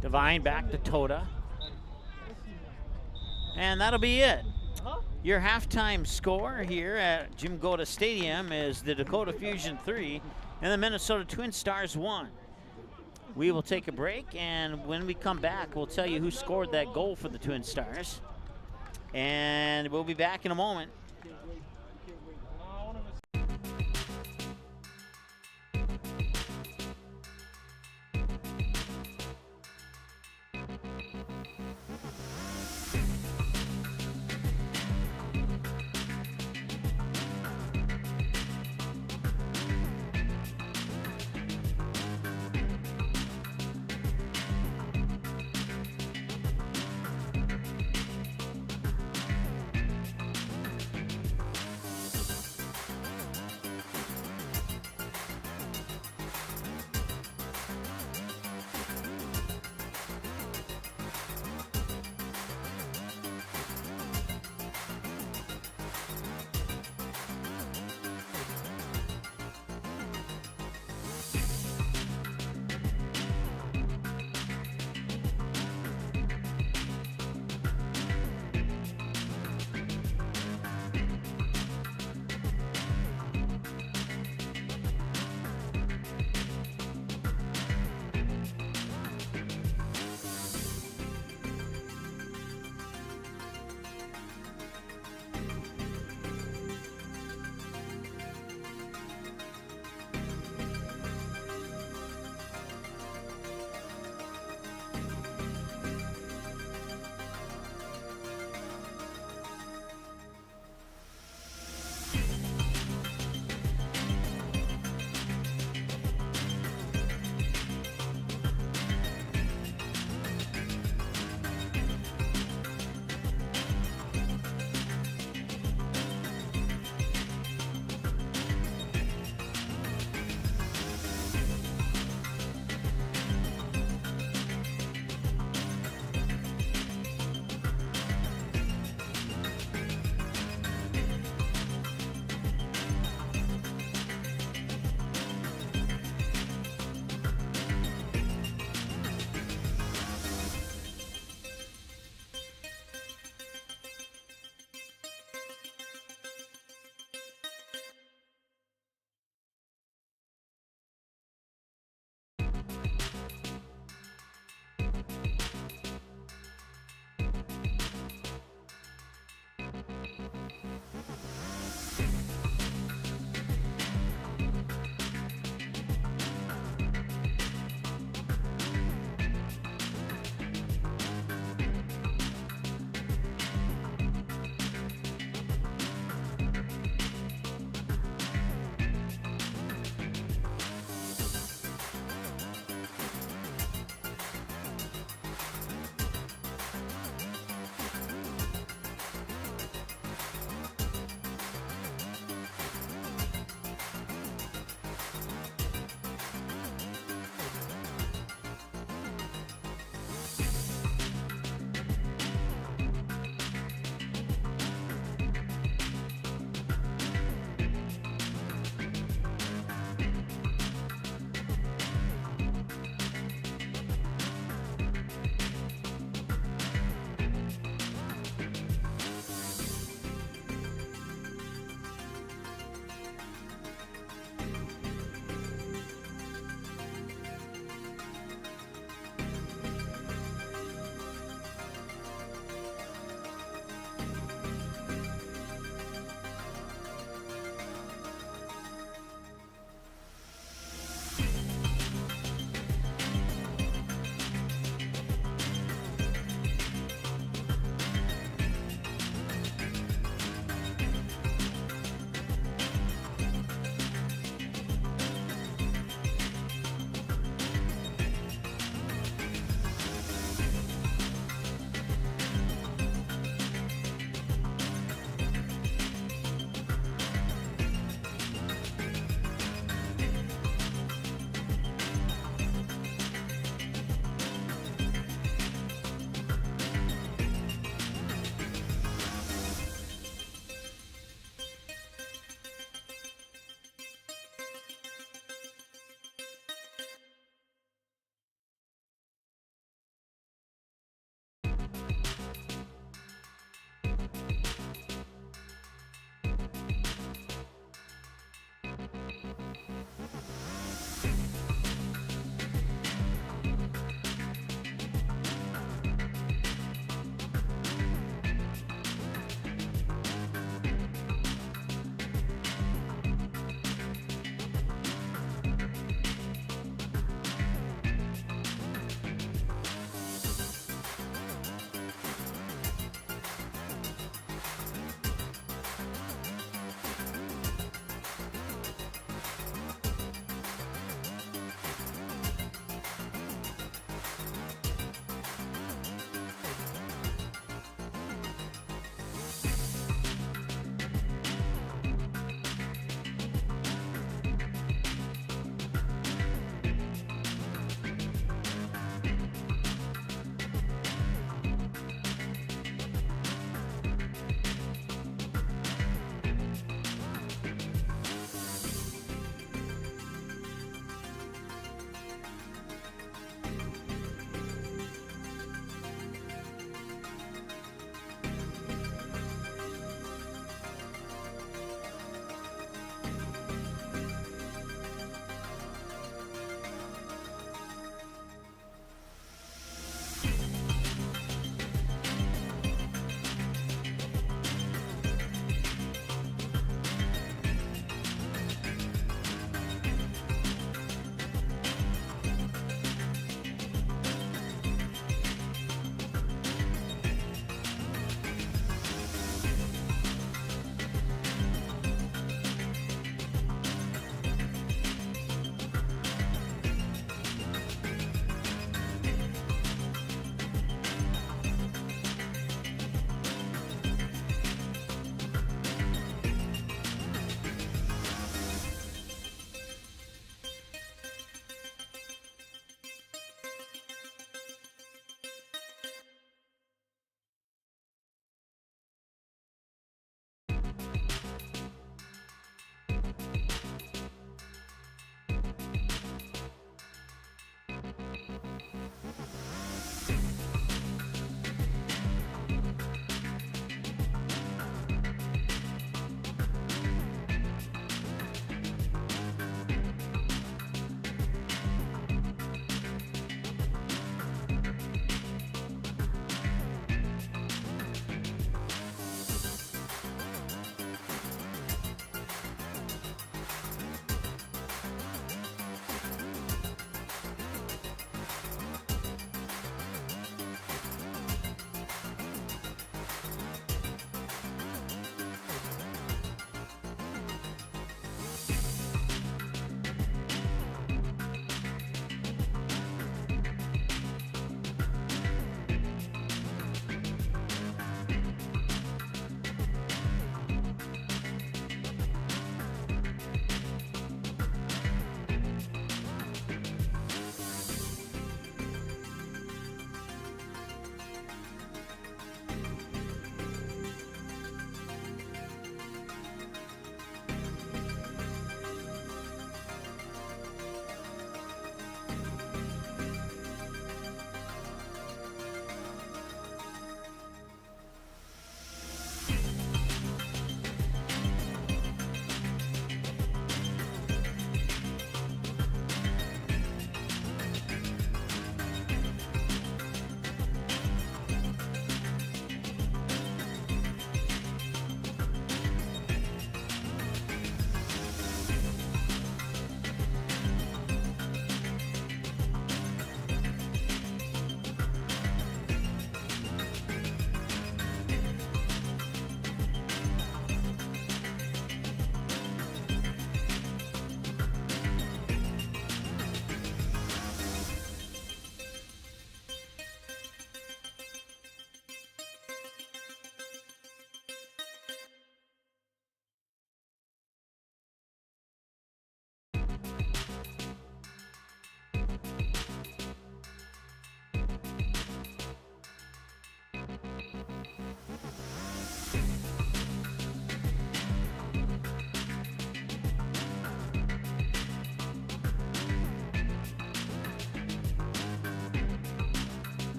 Divine back to Toda. And that'll be it. Your halftime score here at Jim Goda Stadium is the Dakota Fusion 3 and the Minnesota TwinStars 1. We will take a break, and when we come back, we'll tell you who scored that goal for the TwinStars. And we'll be back in a moment.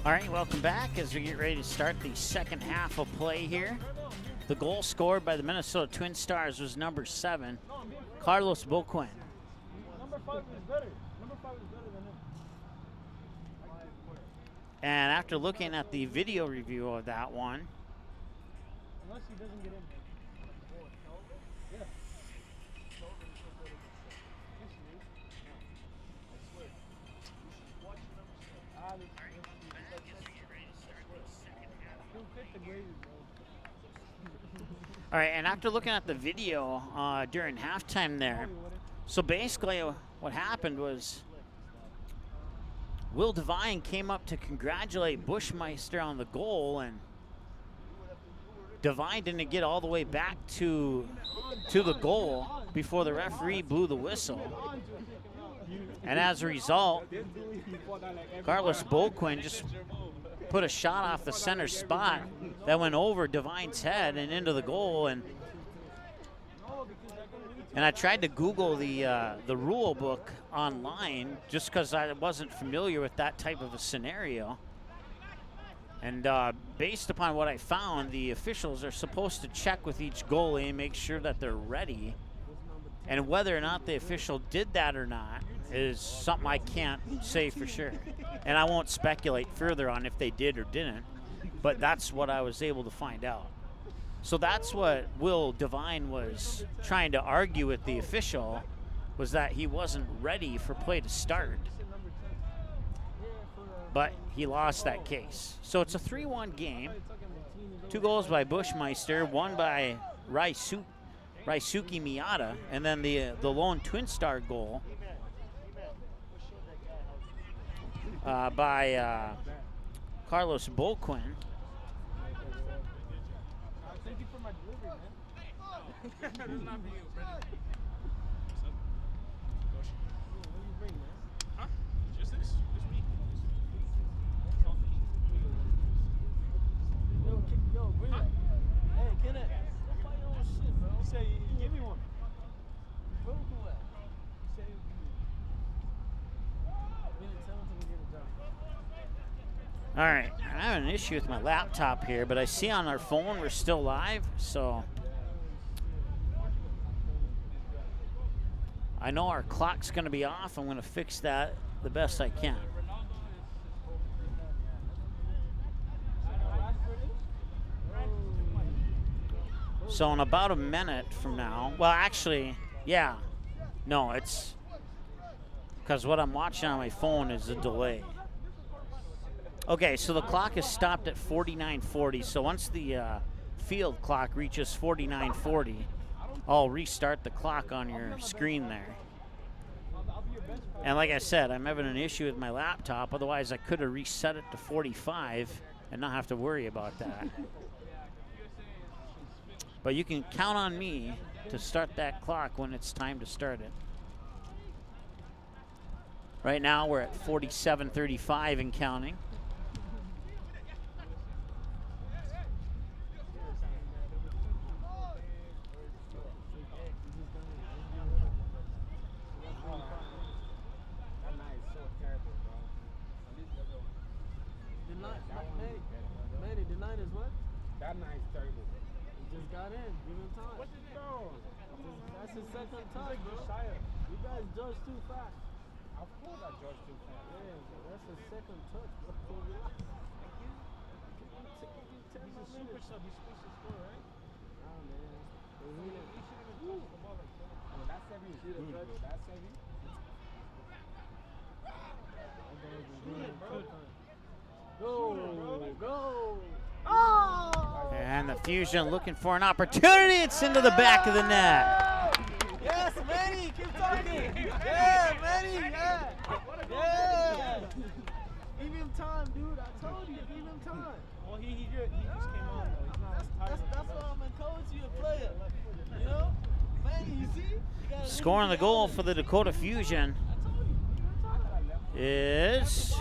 All right, welcome back as we get ready to start the second half of play here. The goal scored by the Minnesota TwinStars was number 7, Carlos Boquin. Number 5 is better. Number 5 is better than him. And after looking at the video review of that one, Unless he doesn't get in. Yeah. all right, and after looking at the video during halftime there, so basically what happened was Will Devine came up to congratulate Bushmeister on the goal, and Devine didn't get all the way back to the goal before the referee blew the whistle. And as a result, Carlos Boquin just put a shot off the center spot that went over Devine's head and into the goal. And I tried to Google the rule book online just because I wasn't familiar with that type of a scenario. And based upon what I found, the officials are supposed to check with each goalie and make sure that they're ready. And whether or not the official did that or not is something I can't say for sure. And I won't speculate further on if they did or didn't, but that's what I was able to find out. So that's what Will Devine was trying to argue with the official, was that he wasn't ready for play to start. But he lost that case. So it's a 3-1 game. 2 goals by Bushmeister, 1 by Raisuke Miyata, and then the lone TwinStar goal by Carlos Boquin. Thank you for my delivery, man. It's not for you, Brendan. What do you bring, man? Huh? Just this? Just me. Yo, bring that. Hey, Kenneth. Don't fight your own shit, bro. You say, give me one. Where we go at? You say, really tell him to get a job. All right, I have an issue with my laptop here, but I see on our phone we're still live, so I know our clock's going to be off. I'm going to fix that the best I can. So in about a minute from now, well, actually, yeah, no, it's because what I'm watching on my phone is a delay. Okay, so the clock is stopped at 49:40. So once the field clock reaches 49:40, I'll restart the clock on your screen there. And like I said, I'm having an issue with my laptop. Otherwise, I could have reset it to 45 and not have to worry about that. But you can count on me to start that clock when it's time to start it. Right now, we're at 47:35 and counting. That night is terrible. He just got in. Give him time. What is it though? That's his second touch, bro. You guys judge too fast. Of course I judge too fast. Yeah, bro. That's his second touch, bro. Relax. He's a super sub. He's supposed to score, right? Nah, man. He shouldn't even touch the ball like that. Oh, that 7 is good, bro. That 7. Go! And the Fusion looking for an opportunity. It's into the back of the net. Yes, Manny, keep talking. Yeah, Manny, yeah. Yeah. Give him time, dude. I told you, give him time. Well, he just came on, though. He's not That's why I'm encouraging you to play it. You know? Manny, you see? You Scoring the goal for the Dakota Fusion is,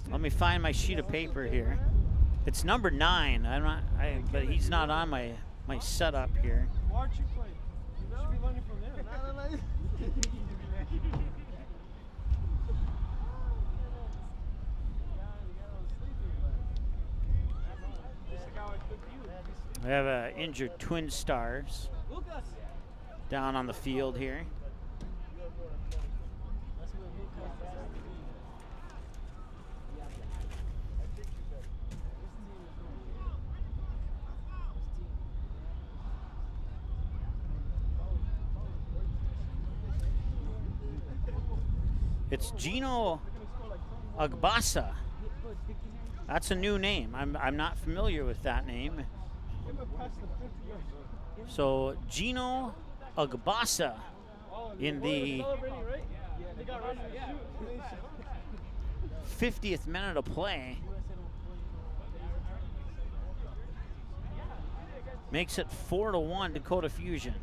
let me find my sheet of paper here. It's number 9. But he's not on my setup here. Why aren't you playing? You should be learning from them. We have an injured TwinStars down on the field here. It's Gino Agbasa. That's a new name. I'm not familiar with that name. So Gino Agbasa in the 50th minute of play makes it 4-1 Dakota Fusion.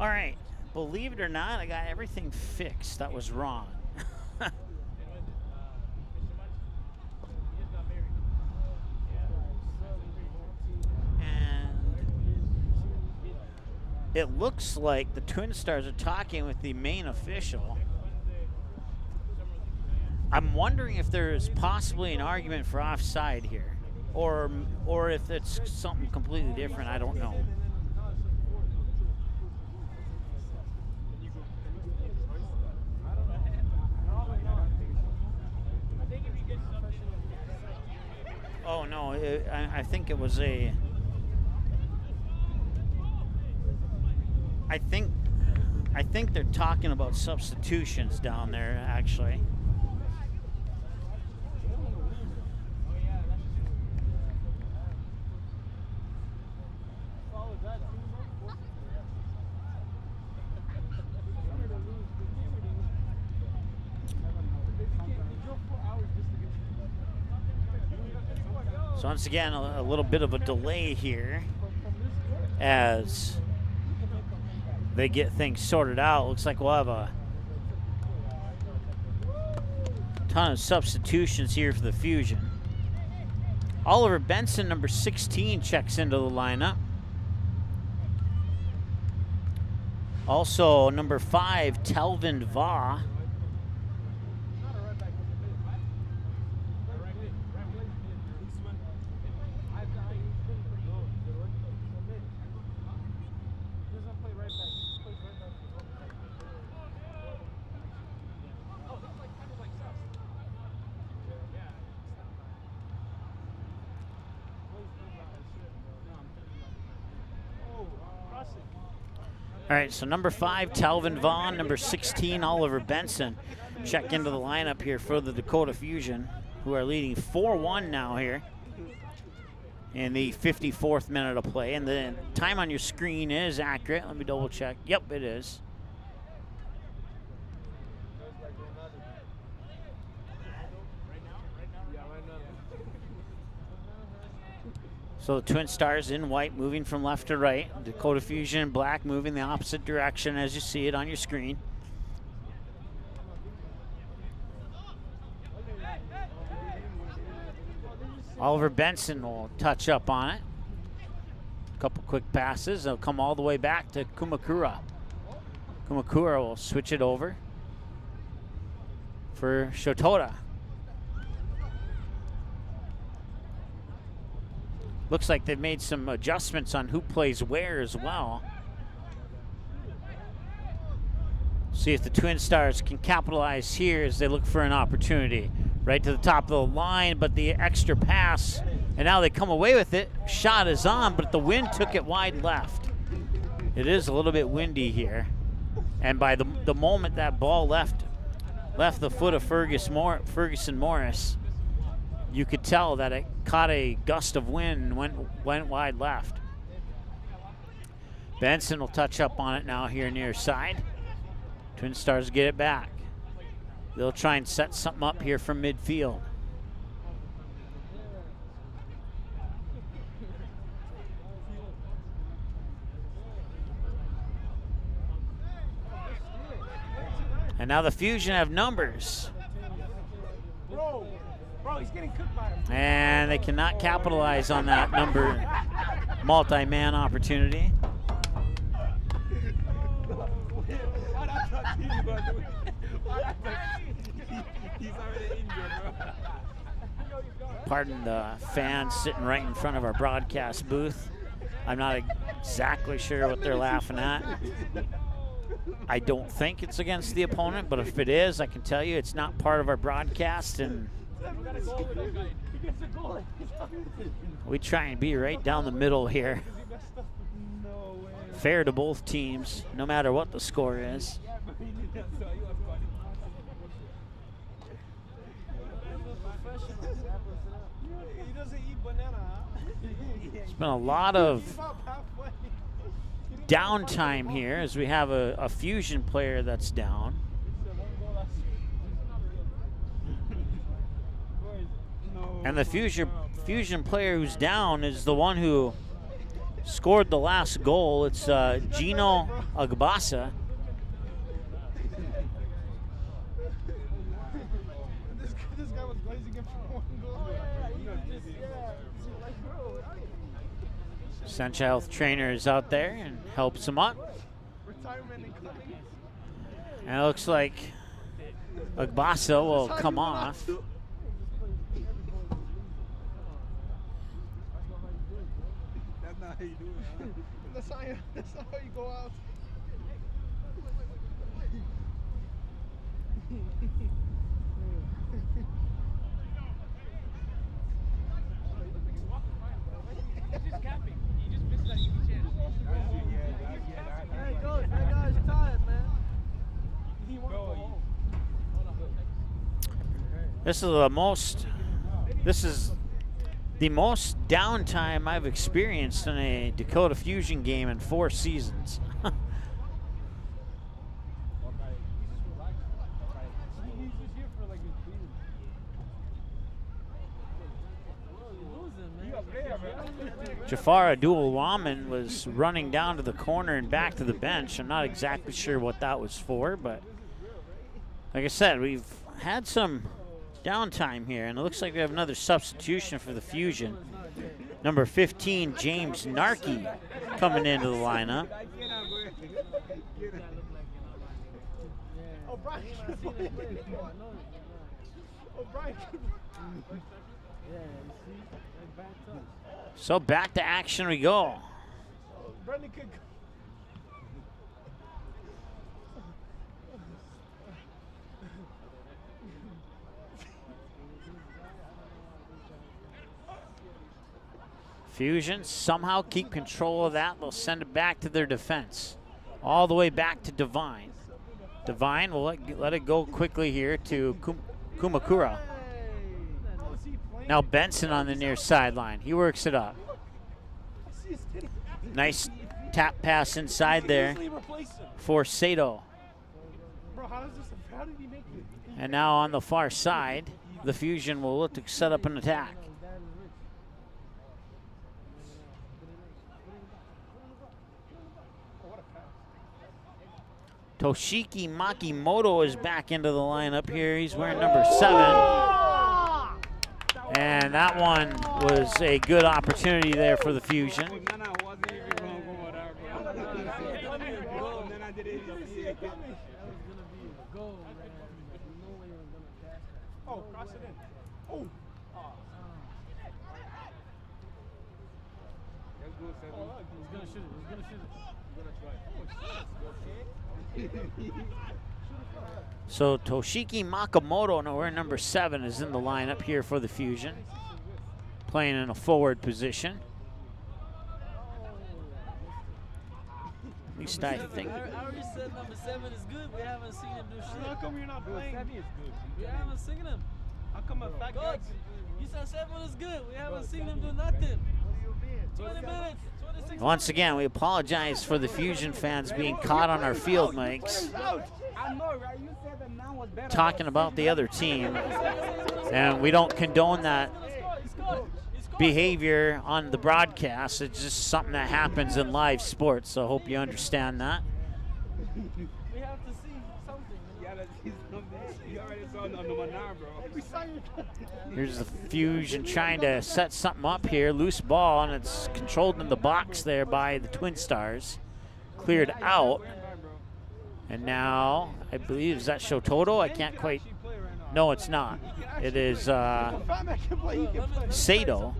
All right, believe it or not, I got everything fixed that was wrong. And it looks like the TwinStars are talking with the main official. I'm wondering if there is possibly an argument for offside here, or if it's something completely different. I don't know. Oh no, I think it was a. I think they're talking about substitutions down there actually. So once again, a little bit of a delay here as they get things sorted out. Looks like we'll have a ton of substitutions here for the Fusion. Oliver Benson, number 16, checks into the lineup. Also, number 5, Telvin Va. All right, so number 5, Talvin Vaughn, number 16, Oliver Benson, check into the lineup here for the Dakota Fusion, who are leading 4-1 now here in the 54th minute of play. And the time on your screen is accurate. Let me double check. Yep, it is. So the TwinStars in white moving from left to right. Dakota Fusion in black moving the opposite direction as you see it on your screen. Oliver Benson will touch up on it. A couple quick passes. They'll come all the way back to Kumakura. Kumakura will switch it over for Shotoda. Looks like they've made some adjustments on who plays where as well. See if the TwinStars can capitalize here as they look for an opportunity. Right to the top of the line, but the extra pass, and now they come away with it. Shot is on, but the wind took it wide left. It is a little bit windy here. And by the moment that ball left the foot of Ferguson Morris, you could tell that it caught a gust of wind and went wide left. Benson will touch up on it now here near side. TwinStars get it back. They'll try and set something up here from midfield. And now the Fusion have numbers. Bro, he's getting cooked by him. And they cannot capitalize on that number multi-man opportunity. Pardon the fans sitting right in front of our broadcast booth. I'm not exactly sure what they're laughing at. I don't think it's against the opponent, but if it is, I can tell you it's not part of our broadcast, and we try and be right down the middle here. Fair to both teams, no matter what the score is. It's been a lot of downtime here as we have a Fusion player that's down. And the Fusion player who's down is the one who scored the last goal. It's Gino Agbasa. This guy was blazing him for 1 goal. Sencha Health trainer is out there and helps him up. And it looks like Agbasa will come off. That's not how you do it. That's not how you go out. This is the most downtime I've experienced in a Dakota Fusion game in 4 seasons. Jafar Abdul-Rahman was running down to the corner and back to the bench. I'm not exactly sure what that was for, but like I said, we've had some downtime here, and it looks like we have another substitution for the Fusion. Number 15, James Narkey, coming into the lineup. So back to action we go. Fusion somehow keep control of that. They'll send it back to their defense. All the way back to Divine. Divine will let it go quickly here to Kumakura. Now Benson on the near sideline. He works it up. Nice tap pass inside there for Sato. And now on the far side, the Fusion will look to set up an attack. Toshiki Makimoto is back into the lineup here. He's wearing number 7. And that one was a good opportunity there for the Fusion. Oh, cross it in. Oh. Let's go, Seven. He's gonna shoot it. He's gonna shoot it. He's gonna try. So Toshiki Makamoto, now we're number 7, is in the lineup here for the Fusion, playing in a forward position. At least I think. I already said number 7 is good. We haven't seen him do shit. How come you're not playing? 7 is good. We haven't seen him. How come a fat guy? Coach, you said 7 is good. We haven't seen him do nothing. 20 minutes. 26 Once again, we apologize for the Fusion fans being caught on our field mics I know, right? You said the 9 was better. talking about the other team, and we don't condone that behavior on the broadcast. It's just something that happens in live sports, so I hope you understand that. We have to see something. Yeah, let's see something. You already saw number 9, bro. Here's the Fusion trying to set something up here. Loose ball, and it's controlled in the box there by the Twinstars. Cleared out. And now, I believe, is that Shototo? I can't quite. No, it's not. It is Sato.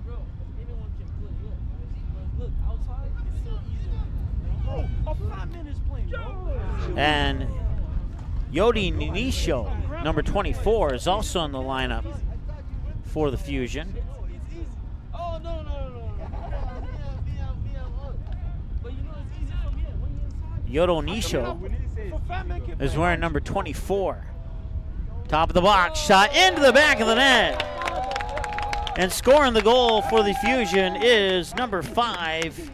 And Yodi Nisho, number 24, is also in the lineup for the Fusion. Oh, no. But you know it's easy from here. When you're inside. Yodo Nisho is wearing number 24. Top of the box, shot into the back of the net. And scoring the goal for the Fusion is number 5.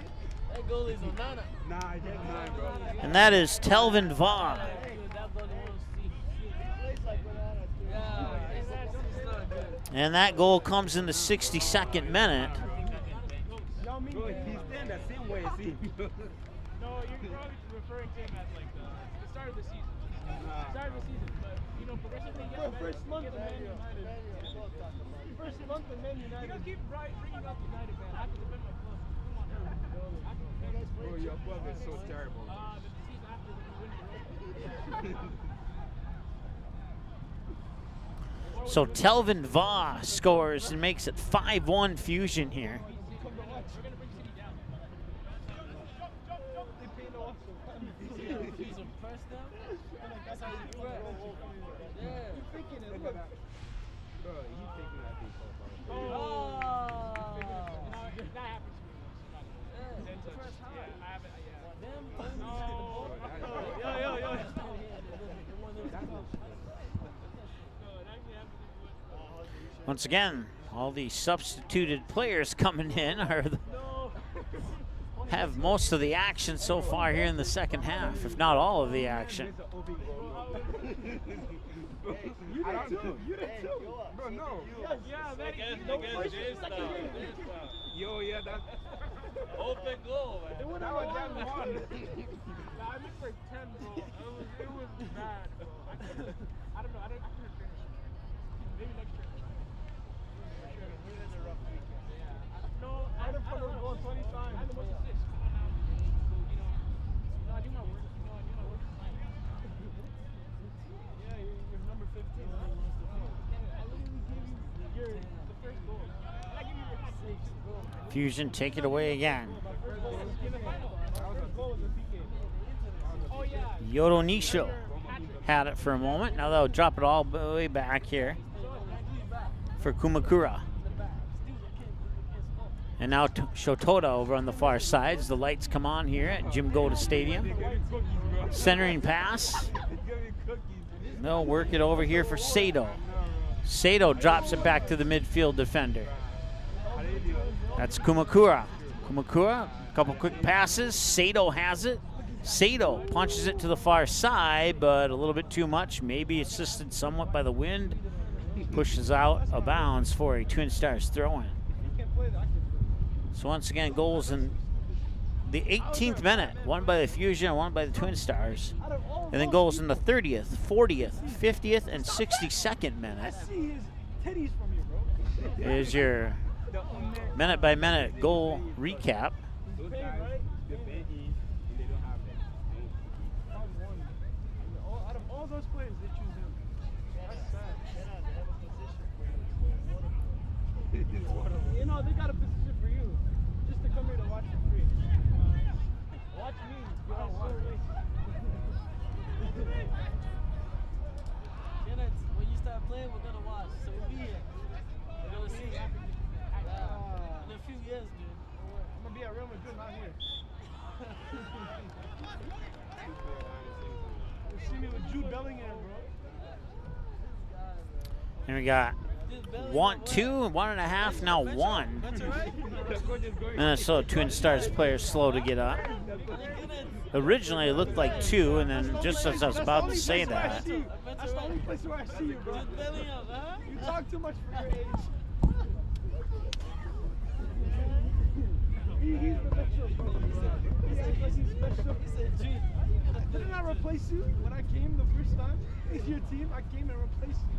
That goalie's on Nana. Nah, I did 9, bro. And that is Telvin Vaugh. And that goal comes in the 62nd minute. Bro, he's staying the same way, see? No, you're probably referring to him as like the start of the season. Start of the season, but you know, progressively he gets better. First month in Man United. First month in Man United. You gotta keep bringing up United, man. I have to defend my club. Come on, Bro, your club is so terrible. the season after we win the So Telvin Vaugh scores and makes it 5-1 Fusion here. Once again, all the substituted players coming in have most of the action so far here in the second half, if not all of the action. You did too. Bro, no. Yeah, man. Yo, yeah, that's Open goal, man. that was just 1. I missed like 10, bro. It was bad, bro. I don't know. I couldn't finish. Maybe next year. We had a rough weekend. Yeah. No, I don't know. 20 times. I don't know what's this. Come on now. I do my work. I do my work. Yeah, you're number 15. I literally gave you the first goal. I give you your hat trick. Fusion take it away again. Yodo Nisho had it for a moment. Now they'll drop it all the way back here for Kumakura. And now Shotoda over on the far side as the lights come on here at Jim Goda Stadium. Centering pass. They'll work it over here for Sato. Sato drops it back to the midfield defender. That's Kumakura. Kumakura, a couple quick passes. Sato has it. Sato punches it to the far side, but a little bit too much. Maybe assisted somewhat by the wind. Pushes out of bounds for a TwinStars throw-in. So once again, goals in the 18th minute. One by the Fusion and one by the TwinStars. And then goals in the 30th, 40th, 50th, and 62nd minute. See his titties from you, bro. is your minute-by-minute goal recap. Those guys, they bend in and they don't have that. Out of all those players, they choose him. That's sad. You know, they got a position for you. Just to come here to watch for free. Watch me. Get on water. Kenneth, when you start playing, we're gonna watch. So we'll be here. We're gonna see. In a few years, dude. I'm gonna be at Real Madrid, not here. You see me with Jude Bellingham, bro. And we got 1, 2, 1.5, now 1. That's all right. Minnesota Twin Stars players slow to get up. Originally it looked like 2, and then just as I was about to say that, That's the only place where I see you, bro. Jude Bellingham, huh? You talk too much for your age. He's special, bro. He acts like he's special. He said, Jude. Didn't I replace you when I came the first time? It's your team. I came and replaced you.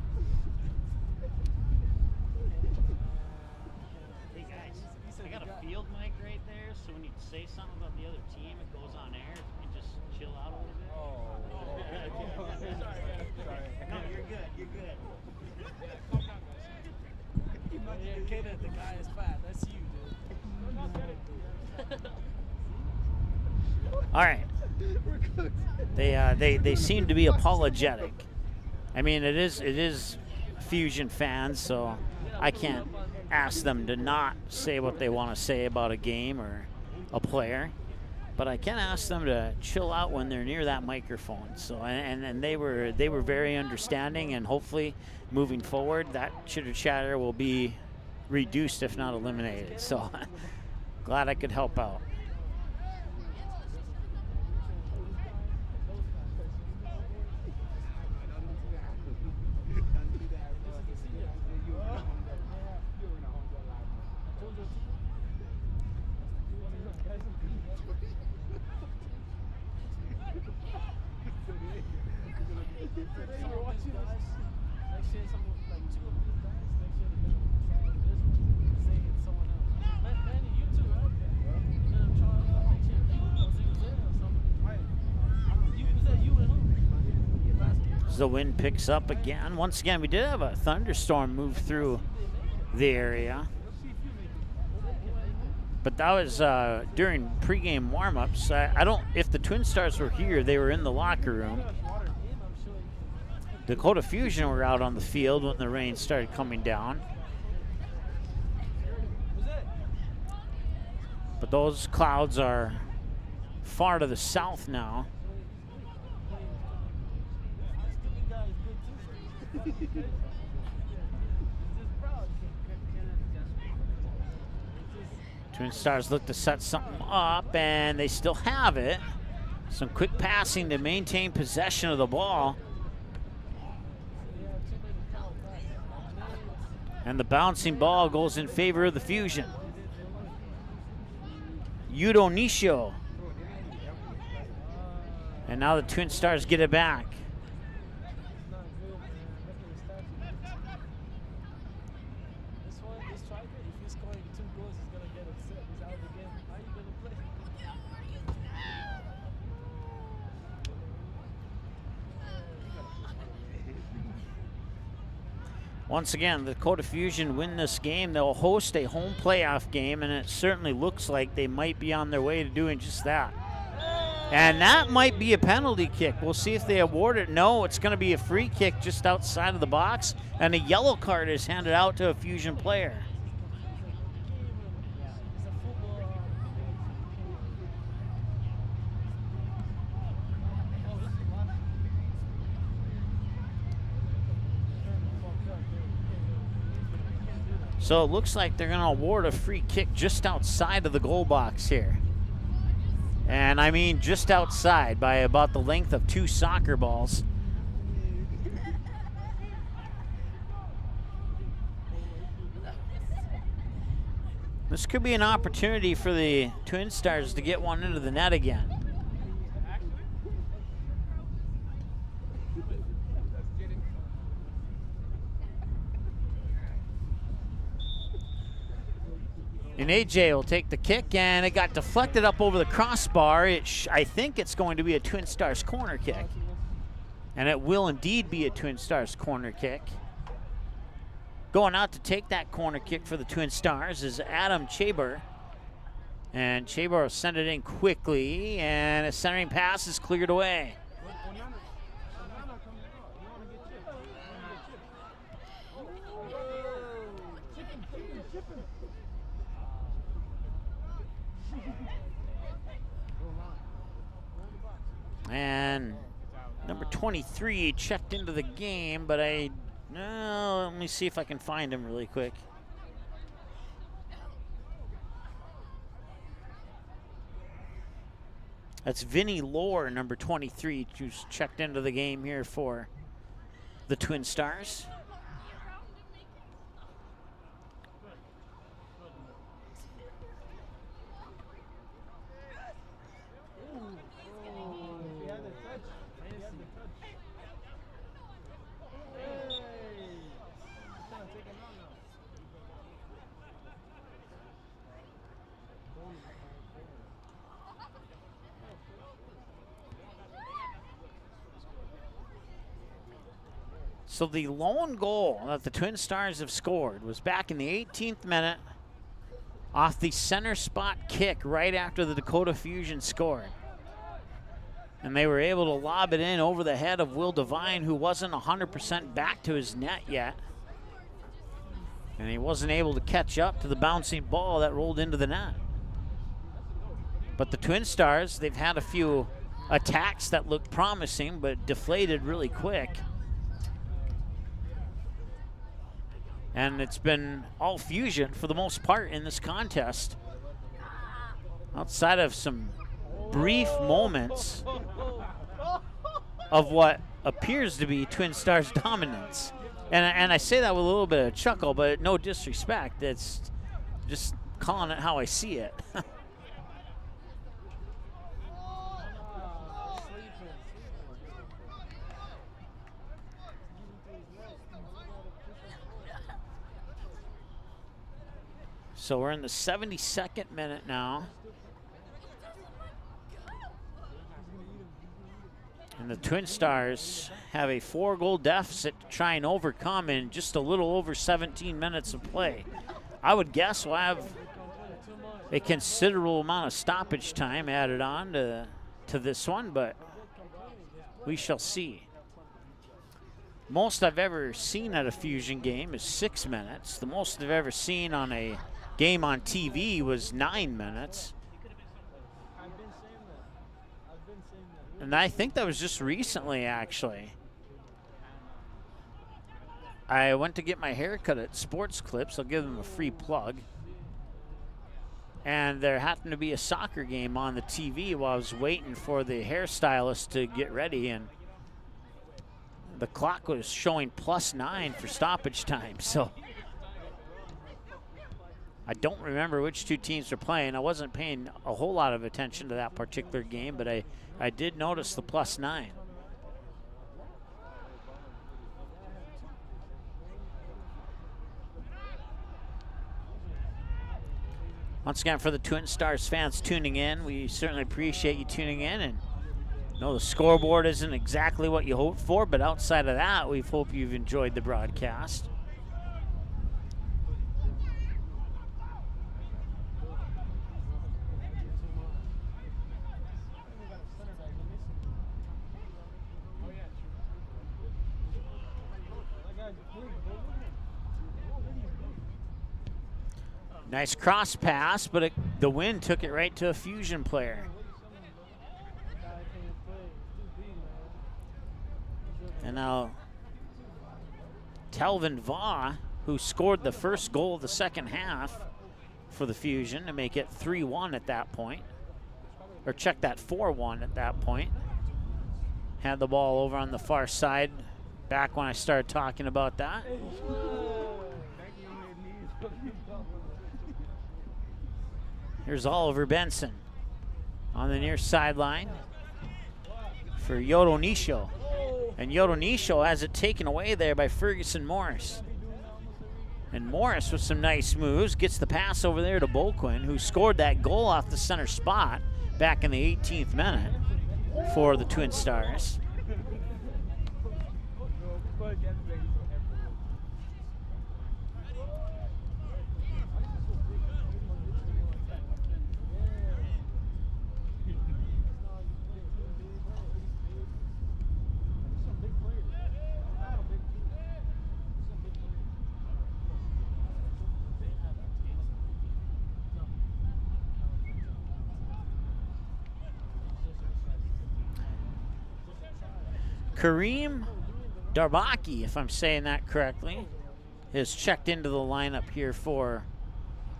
Hey guys, I got a field mic right there, so when you say something about the other team, it goes on air. You can just chill out a little bit. No, you're good. You're good. Yeah, Kenneth, the guy is fat. That's you, dude. all right. They seem to be apologetic. I mean, it is Fusion fans, so I can't ask them to not say what they want to say about a game or a player, but I can ask them to chill out when they're near that microphone. So and they were very understanding, and hopefully moving forward that chitter chatter will be reduced if not eliminated. So glad I could help out. The wind picks up again. Once again, we did have a thunderstorm move through the area, but that was during pregame warm-ups. I don't. If the Twin Stars were here, they were in the locker room. Dakota Fusion were out on the field when the rain started coming down. But those clouds are far to the south now. Twin Stars look to set something up, and they still have it. Some quick passing to maintain possession of the ball. And the bouncing ball goes in favor of the Fusion. Yudo Nisho. And now the Twin Stars get it back. Once again, the Dakota Fusion win this game. They'll host a home playoff game, and it certainly looks like they might be on their way to doing just that. And that might be a penalty kick. We'll see if they award it. No, it's going to be a free kick just outside of the box, and a yellow card is handed out to a Fusion player. So it looks like they're going to award a free kick just outside of the goal box here. And I mean just outside by about the length of 2 soccer balls. This could be an opportunity for the Twin Stars to get one into the net again. And AJ will take the kick, and it got deflected up over the crossbar. I think it's going to be a TwinStars corner kick. And it will indeed be a TwinStars corner kick. Going out to take that corner kick for the TwinStars is Adam Chaber. And Chaber will send it in quickly, and a centering pass is cleared away. And number 23 checked into the game, but let me see if I can find him really quick. That's Vinny Lohr, number 23, who's checked into the game here for the TwinStars. So the lone goal that the TwinStars have scored was back in the 18th minute off the center spot kick right after the Dakota Fusion scored. And they were able to lob it in over the head of Will Devine, who wasn't 100% back to his net yet. And he wasn't able to catch up to the bouncing ball that rolled into the net. But the TwinStars, they've had a few attacks that looked promising but deflated really quick. And it's been all Fusion for the most part in this contest. Outside of some brief moments of what appears to be TwinStars dominance. And I say that with a little bit of chuckle, but no disrespect. It's just calling it how I see it. So we're in the 72nd minute now. And the TwinStars have a 4-goal deficit to try and overcome in just a little over 17 minutes of play. I would guess we'll have a considerable amount of stoppage time added on to this one, but we shall see. Most I've ever seen at a Fusion game is 6 minutes. The most I've ever seen on a game on TV was 9 minutes. And I think that was just recently, actually. I went to get my hair cut at Sports Clips. I'll give them a free plug. And there happened to be a soccer game on the TV while I was waiting for the hairstylist to get ready. And the clock was showing +9 for stoppage time. So I don't remember which two teams were playing. I wasn't paying a whole lot of attention to that particular game, but I did notice the +9. Once again, for the TwinStars fans tuning in, we certainly appreciate you tuning in. And know the scoreboard isn't exactly what you hoped for, but outside of that, we hope you've enjoyed the broadcast. Nice cross pass, but the wind took it right to a Fusion player. And now Telvin Vaugh, who scored the first goal of the second half for the Fusion to make it 3-1 at that point, or check that 4-1 at that point. Had the ball over on the far side back when I started talking about that. Here's Oliver Benson on the near sideline for Yodo Nisho. And Yodo Nisho has it taken away there by Ferguson Morris. And Morris with some nice moves, gets the pass over there to Boquin, who scored that goal off the center spot back in the 18th minute for the Twin Stars. Kareem Darbaki, if I'm saying that correctly, has checked into the lineup here for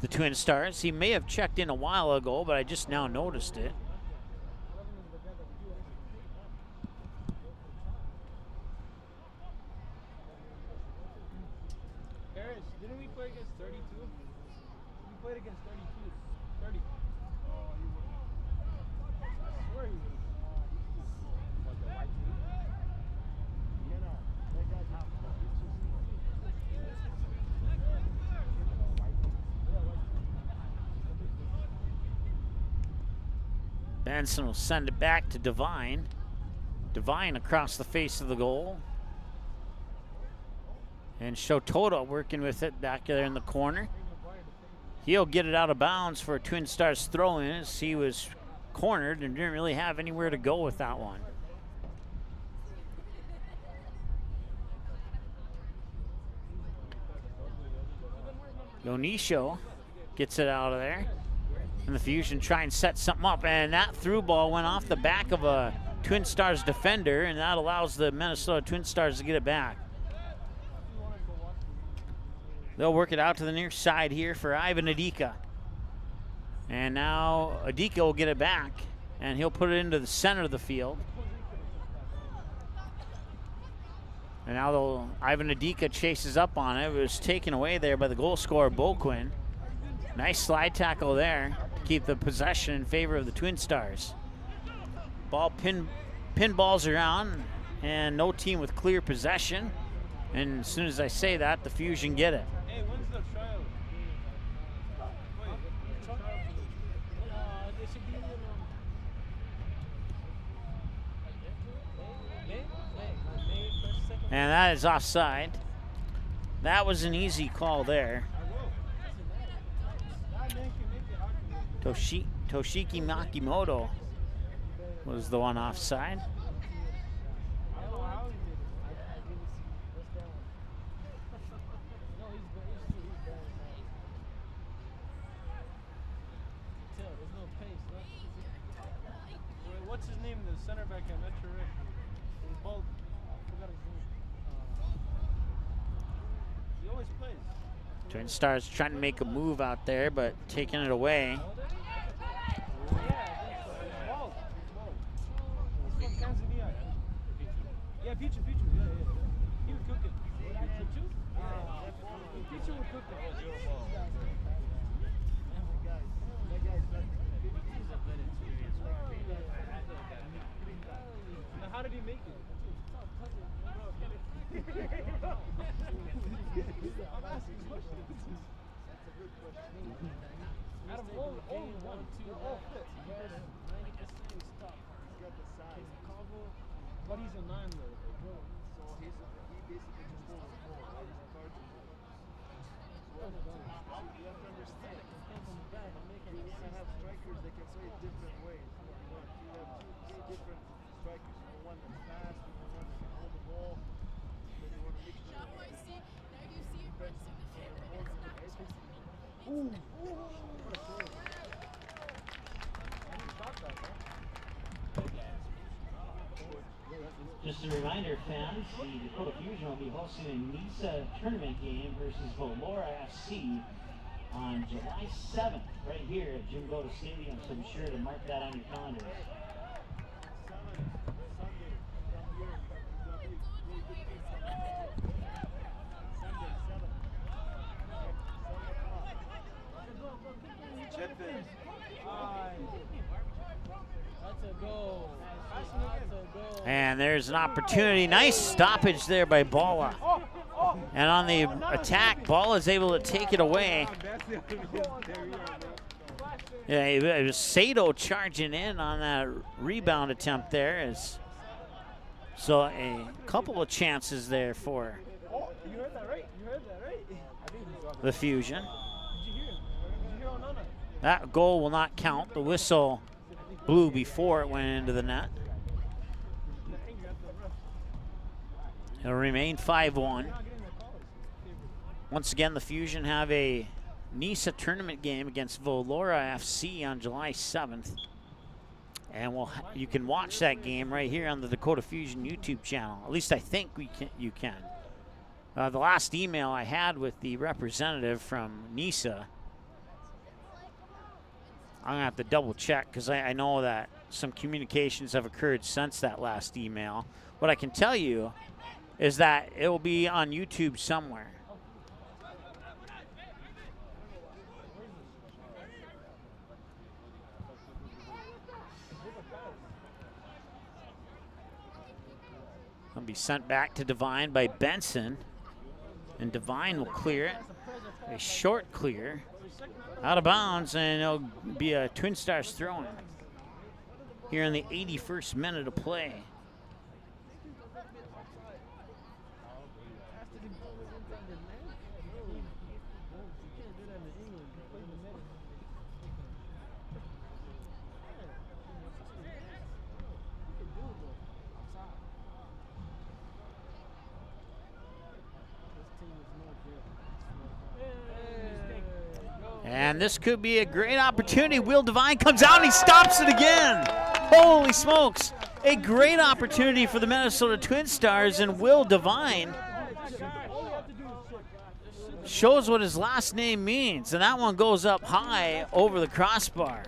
the Twin Stars. He may have checked in a while ago, but I just now noticed it. Harris, didn't we play against 32? We played against 32. 30. I swear he was. Benson will send it back to Devine. Devine across the face of the goal. And Shotoda working with it back there in the corner. He'll get it out of bounds for a Twin Stars throw-in as he was cornered and didn't really have anywhere to go with that one. Yonisho gets it out of there. And the Fusion try and set something up, and that through ball went off the back of a Twin Stars defender, and that allows the Minnesota Twin Stars to get it back. They'll work it out to the near side here for Ivan Adika. And now Adika will get it back, and he'll put it into the center of the field. And now Ivan Adika chases up on it. It was taken away there by the goal scorer, Boquin. Nice slide tackle there to keep the possession in favor of the Twin Stars. Ball pinballs around, and no team with clear possession. And as soon as I say that, the Fusion get it. Hey, when's the trial? They should be in And that is offside. That was an easy call there. Toshiki Makimoto was the one offside. What's his name? The center back at Metro Red. He's bald. I forgot his name. He always plays. Twin Stars trying to make a move out there, but taking it away. Yeah, Pichu. Yeah. He would cook it. Pichu? Pichu would cook it. Now, how did he make it? I'm asking questions. That's a good question. Out of all 1, 2, all fit. He's got the size. But he's a 9 though. So he basically just goes for all these cards. You have to understand. You want to have strikers that can play different ways. You have two different strikers. You want one that's fast, you want one that can hold the ball. Then you want to mix it up. Ooh. What a throw. Just a reminder, fans, the Dakota Fusion will be hosting a NISA tournament game versus Valora FC on July 7th, right here at Jim Dakota Stadium, so be sure to mark that on your calendars. And there's an opportunity. Nice stoppage there by Bala. And on the attack, Ball is able to take it away. Yeah, it was Sato charging in on that rebound attempt there. So a couple of chances there for You heard that right? You heard that right? the Fusion. Did you hear? Did you hear Onana? That goal will not count. The whistle blew before it went into the net. It'll remain 5-1. Once again, the Fusion have a NISA tournament game against Volora FC on July 7th. And you can watch that game right here on the Dakota Fusion YouTube channel. At least I think you can. The last email I had with the representative from NISA, I'm gonna have to double check because I know that some communications have occurred since that last email. What I can tell you is that it will be on YouTube somewhere. It'll be sent back to Devine by Benson, and Devine will clear it. A short clear, out of bounds, and it'll be a TwinStars throw-in here in the 81st minute of play. And this could be a great opportunity. Will Devine comes out and he stops it again. Holy smokes. A great opportunity for the Minnesota TwinStars, and Will Devine shows what his last name means. And that one goes up high over the crossbar.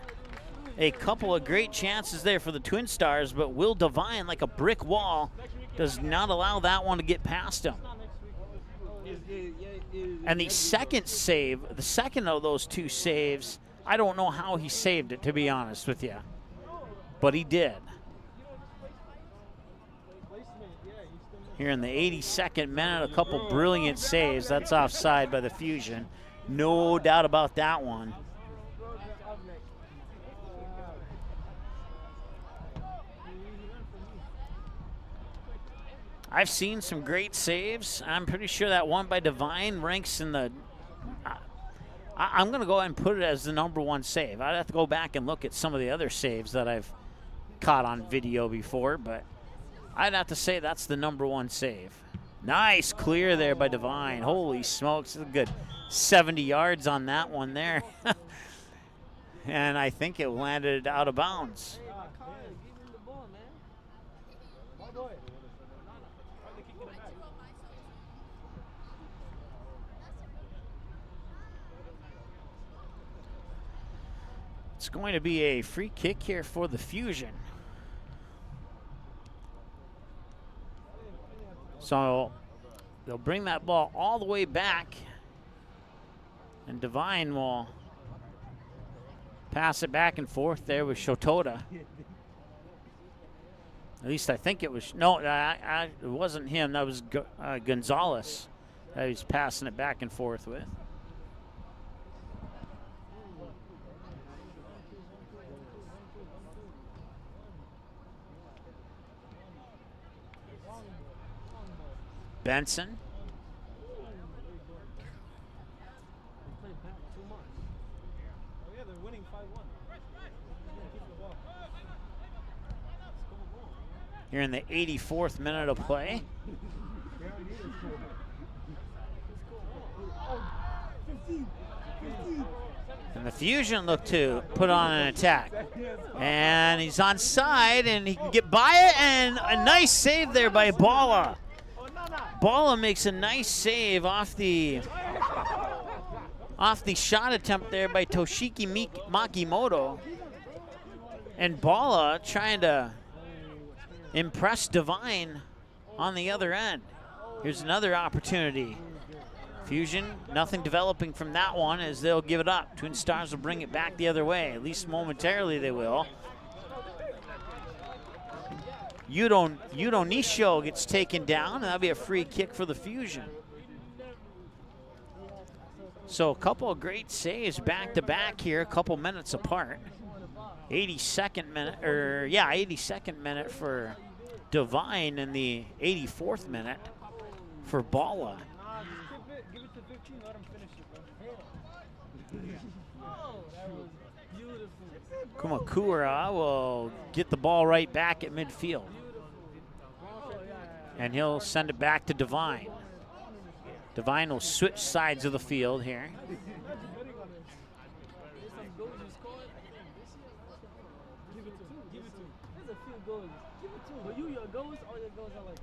A couple of great chances there for the TwinStars, but Will Devine, like a brick wall, does not allow that one to get past him. And the second save, the second of those two saves, I don't know how he saved it, to be honest with you. But he did. Here in the 82nd minute, a couple brilliant saves. That's offside by the Fusion. No doubt about that one. I've seen some great saves. I'm pretty sure that one by Devine ranks in the... I'm going to go ahead and put it as the #1 save. I'd have to go back and look at some of the other saves that I've caught on video before, but I'd have to say that's the #1 save. Nice clear there by Devine. Holy smokes, a good 70 yards on that one there. And I think it landed out of bounds. It's going to be a free kick here for the Fusion. So they'll bring that ball all the way back, and Devine will pass it back and forth there with Shotoda. At least I think it was, no, it wasn't him. That was Gonzalez that he's passing it back and forth with. Benson. Here in the 84th minute of play. And the Fusion look to put on an attack. And he's onside, and he can get by it, and a nice save there by Bala. Bala makes a nice save off the shot attempt there by Toshiki Makimoto. And Bala trying to impress Devine on the other end. Here's another opportunity. Fusion, nothing developing from that one as they'll give it up. TwinStars will bring it back the other way, at least momentarily they will. Yudo Nisho gets taken down, and that'll be a free kick for the Fusion. So a couple of great saves back to back here, a couple minutes apart. 82nd minute, or yeah, 82nd minute for Devine in the 84th minute for Balla. Nah, just tip it, give it to 15, let him finish it, bro. Oh, that was beautiful. Kumakura will get the ball right back at midfield. And he'll send it back to Devine. Devine will switch sides of the field here. But your goals, all your goals are like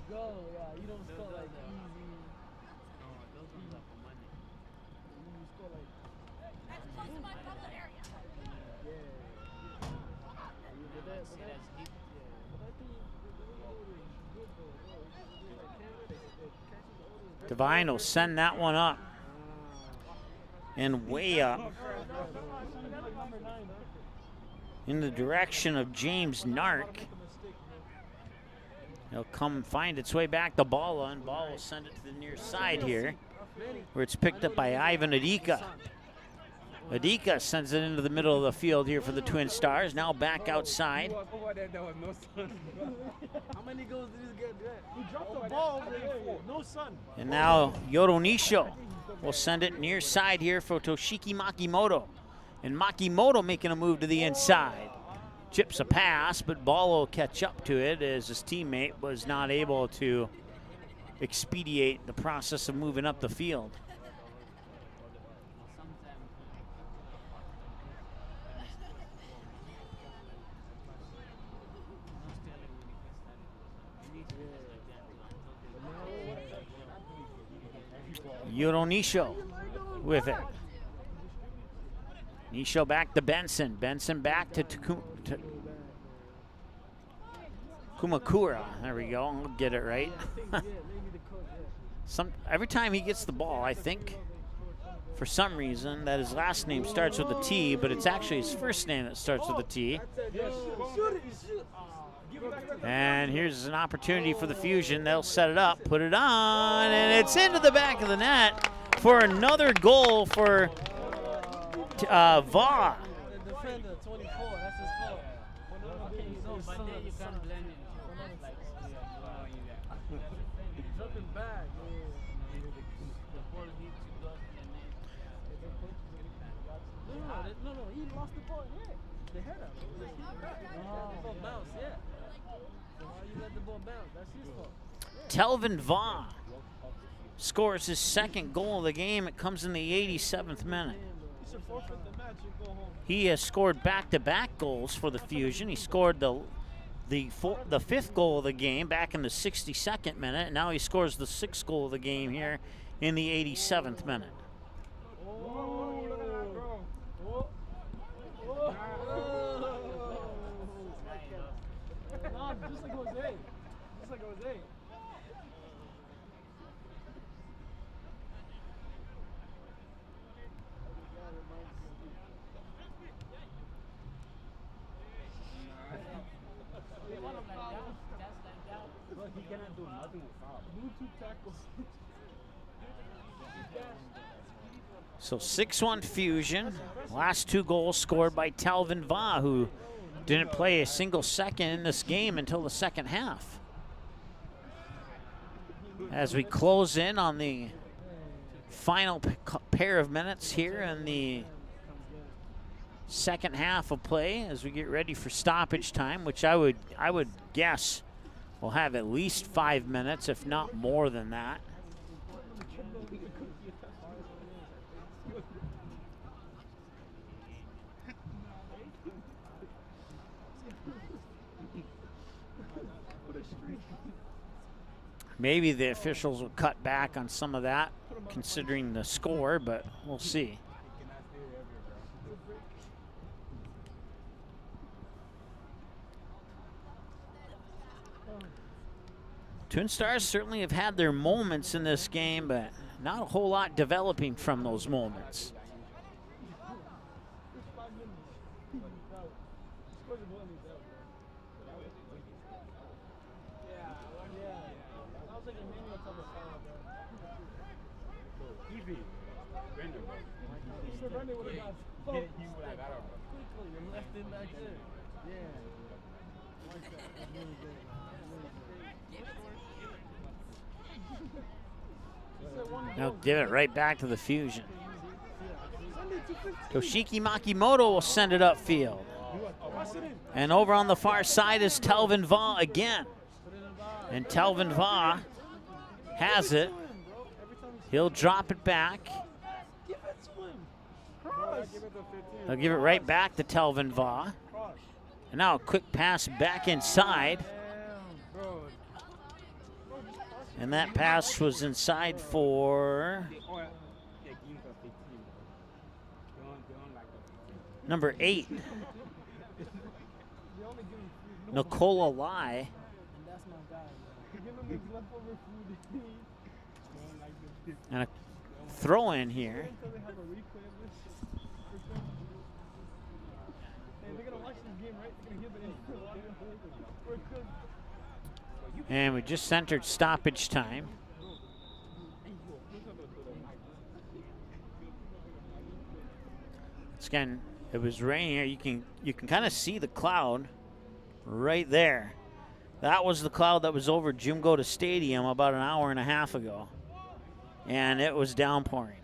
go, yeah. You don't score like easy. Those ones are for money. You score like. That's close to my bubble area. Yeah. But that's deep. Yeah. But I think the order is good though. Devine will send that one up. And way up. In the direction of James Nark. It'll come find its way back to Balla, and Balla will send it to the near side here, where it's picked up by Ivan Adika. Adika sends it into the middle of the field here for the Twin Stars. Now back outside. How many goals did he get there? He dropped the ball there. No sun. And now Yoronisho will send it near side here for Toshiki Makimoto. And Makimoto making a move to the inside. Chips a pass, but Balla will catch up to it as his teammate was not able to expedite the process of moving up the field. Yoronisho with it. Nisho back to Benson. Benson back to Kumakura. There we go. I'll get it right. Every time he gets the ball, I think, for some reason, that his last name starts with a T, but it's actually his first name that starts with a T. And here's an opportunity for the Fusion. They'll set it up, put it on, and it's into the back of the net for another goal for Va. The defender, 24, that's his fault. But then you can't blend it. Jumping back. The ball needs to go to the net. No, he lost the ball. Yeah, the header. The ball bounce, yeah. So why you let the ball bounce? That's his fault. Telvin Va scores his second goal of the game. It comes in the 87th minute. He has scored back-to-back goals for the Fusion. He scored the fifth goal of the game back in the 62nd minute, and now he scores the sixth goal of the game here in the 87th minute. Oh, look at that, bro. Nah, just like Jose. Just like Jose. He cannot do nothing without. Bluetooth tackles. So 6-1 Fusion. Last two goals scored by Telvin Va, who didn't play a single second in this game until the second half. As we close in on the final pair of minutes here in the second half of play, as we get ready for stoppage time, which I would guess we'll have at least 5 minutes, if not more than that. Maybe the officials will cut back on some of that, considering the score, but we'll see. Twin Stars certainly have had their moments in this game, but not a whole lot developing from those moments. Evie. They'll give it right back to the Fusion. Toshiki Makimoto will send it upfield. And over on the far side is Telvin Va again. And Telvin Va has it. He'll drop it back. He'll give it right back to Telvin Va. And now a quick pass back inside. And that pass was inside for number 8, Nicola Lai. And a throw in here. And we just entered stoppage time. Again, it was raining here. You can kind of see the cloud right there. That was the cloud that was over Dakota Stadium about an hour and a half ago. And it was downpouring.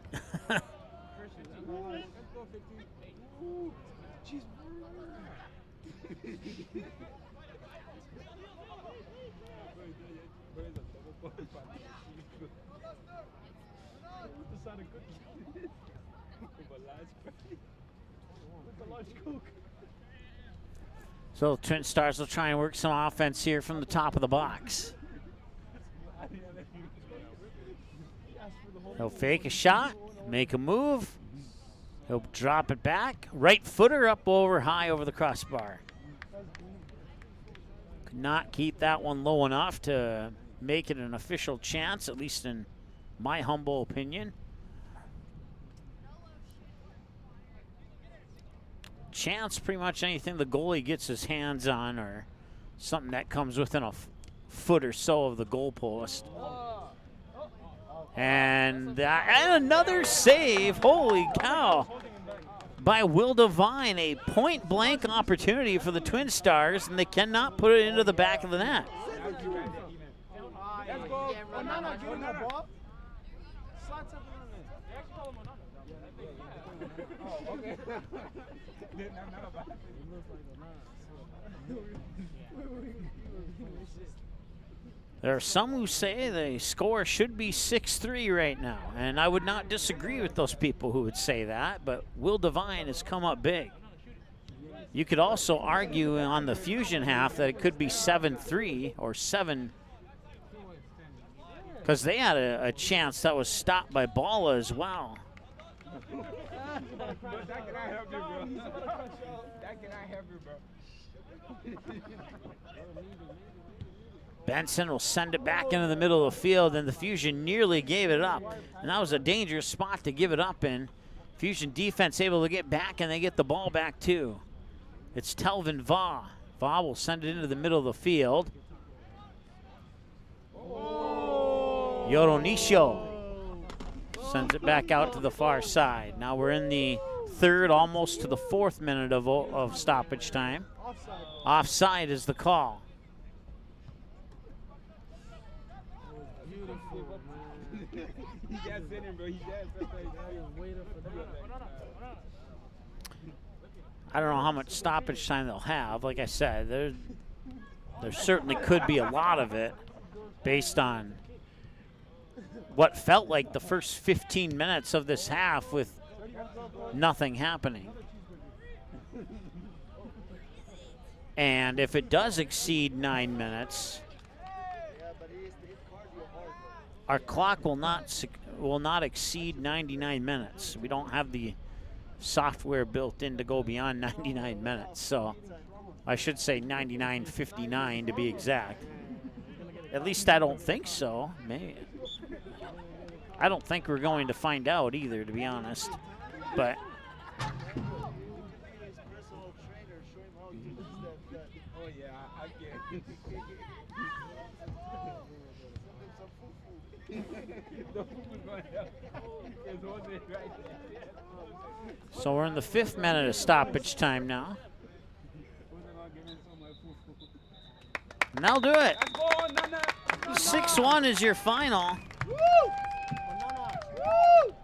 So TwinStars will try and work some offense here from the top of the box. He'll fake a shot, make a move. He'll drop it back. Right footer up over high over the crossbar. Could not keep that one low enough to make it an official chance, at least in my humble opinion. Chance, pretty much anything the goalie gets his hands on or something that comes within a foot or so of the goalpost. And another save, holy cow, by Will Devine. A point-blank opportunity for the TwinStars, and they cannot put it into the back of the net. There are some who say the score should be 6-3 right now, and I would not disagree with those people who would say that, but Will Devine has come up big. You could also argue on the Fusion half that it could be 7-3 or 7, because they had a chance that was stopped by Balla as well. Benson will send it back into the middle of the field, and the Fusion nearly gave it up. And that was a dangerous spot to give it up in. Fusion defense able to get back, and they get the ball back too. It's Telvin Va. Va will send it into the middle of the field. Yoronisho sends it back out to the far side. Now we're in the third, almost to the 4th minute of stoppage time. Offside is the call. I don't know how much stoppage time they'll have. Like I said, there certainly could be a lot of it based on what felt like the first 15 minutes of this half with nothing happening. And if it does exceed 9 minutes, our clock will not exceed 99 minutes. We don't have the software built in to go beyond 99 minutes. So I should say 99.59 to be exact. At least I don't think so. Maybe. I don't think we're going to find out either, to be honest. But so we're in the 5th minute of stoppage time now. And that'll do it. Let's go, Nana. 6-1 is your final. Woo! Banana. Woo!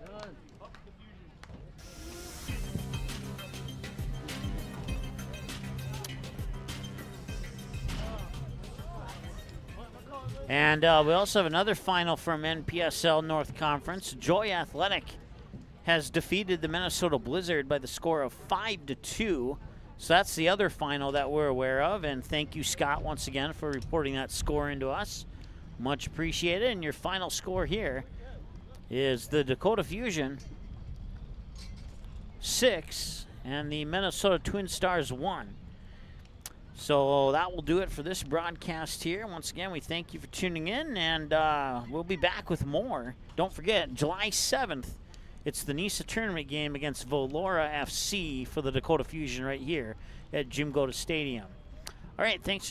Done. Up the fusion. And we also have another final from NPSL North Conference. Joy Athletic has defeated the Minnesota Blizzard by the score of 5-2. So that's the other final that we're aware of. And thank you, Scott, once again for reporting that score into us. Much appreciated. And your final score here is the Dakota Fusion 6 and the Minnesota TwinStars 1. So that will do it for this broadcast here. Once again, we thank you for tuning in, and we'll be back with more. Don't forget, July 7th, it's the NISA tournament game against Volora FC for the Dakota Fusion right here at Jim Goda Stadium. All right, thanks.